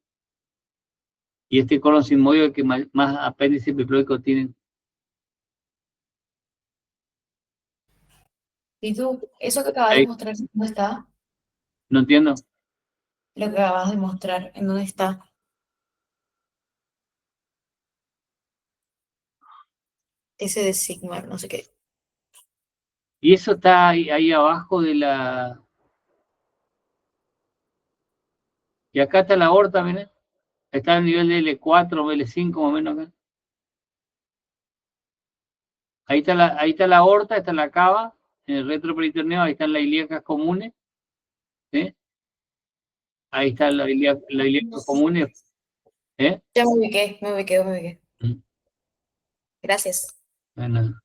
Speaker 1: Y este colon sigmoide es el que más apéndice piploico tiene.
Speaker 2: ¿Y tú? ¿Eso que acabas de
Speaker 1: Ahí,
Speaker 2: mostrar, dónde está?
Speaker 1: no entiendo.
Speaker 2: Lo que acabas de mostrar, ¿en dónde está? Ese de Sigma, no sé qué.
Speaker 1: Y eso está ahí abajo de la... Y acá está la aorta, miren. Está a nivel de L4, L5, más o menos acá. Ahí está la aorta, está la cava, en el retroperiterneo, ahí están las ilíacas comunes. ¿Sí? Ahí están las ilíacas comunes. ¿Eh?
Speaker 2: Ya me ubiqué.
Speaker 1: Mm.
Speaker 2: Gracias.
Speaker 1: Bueno.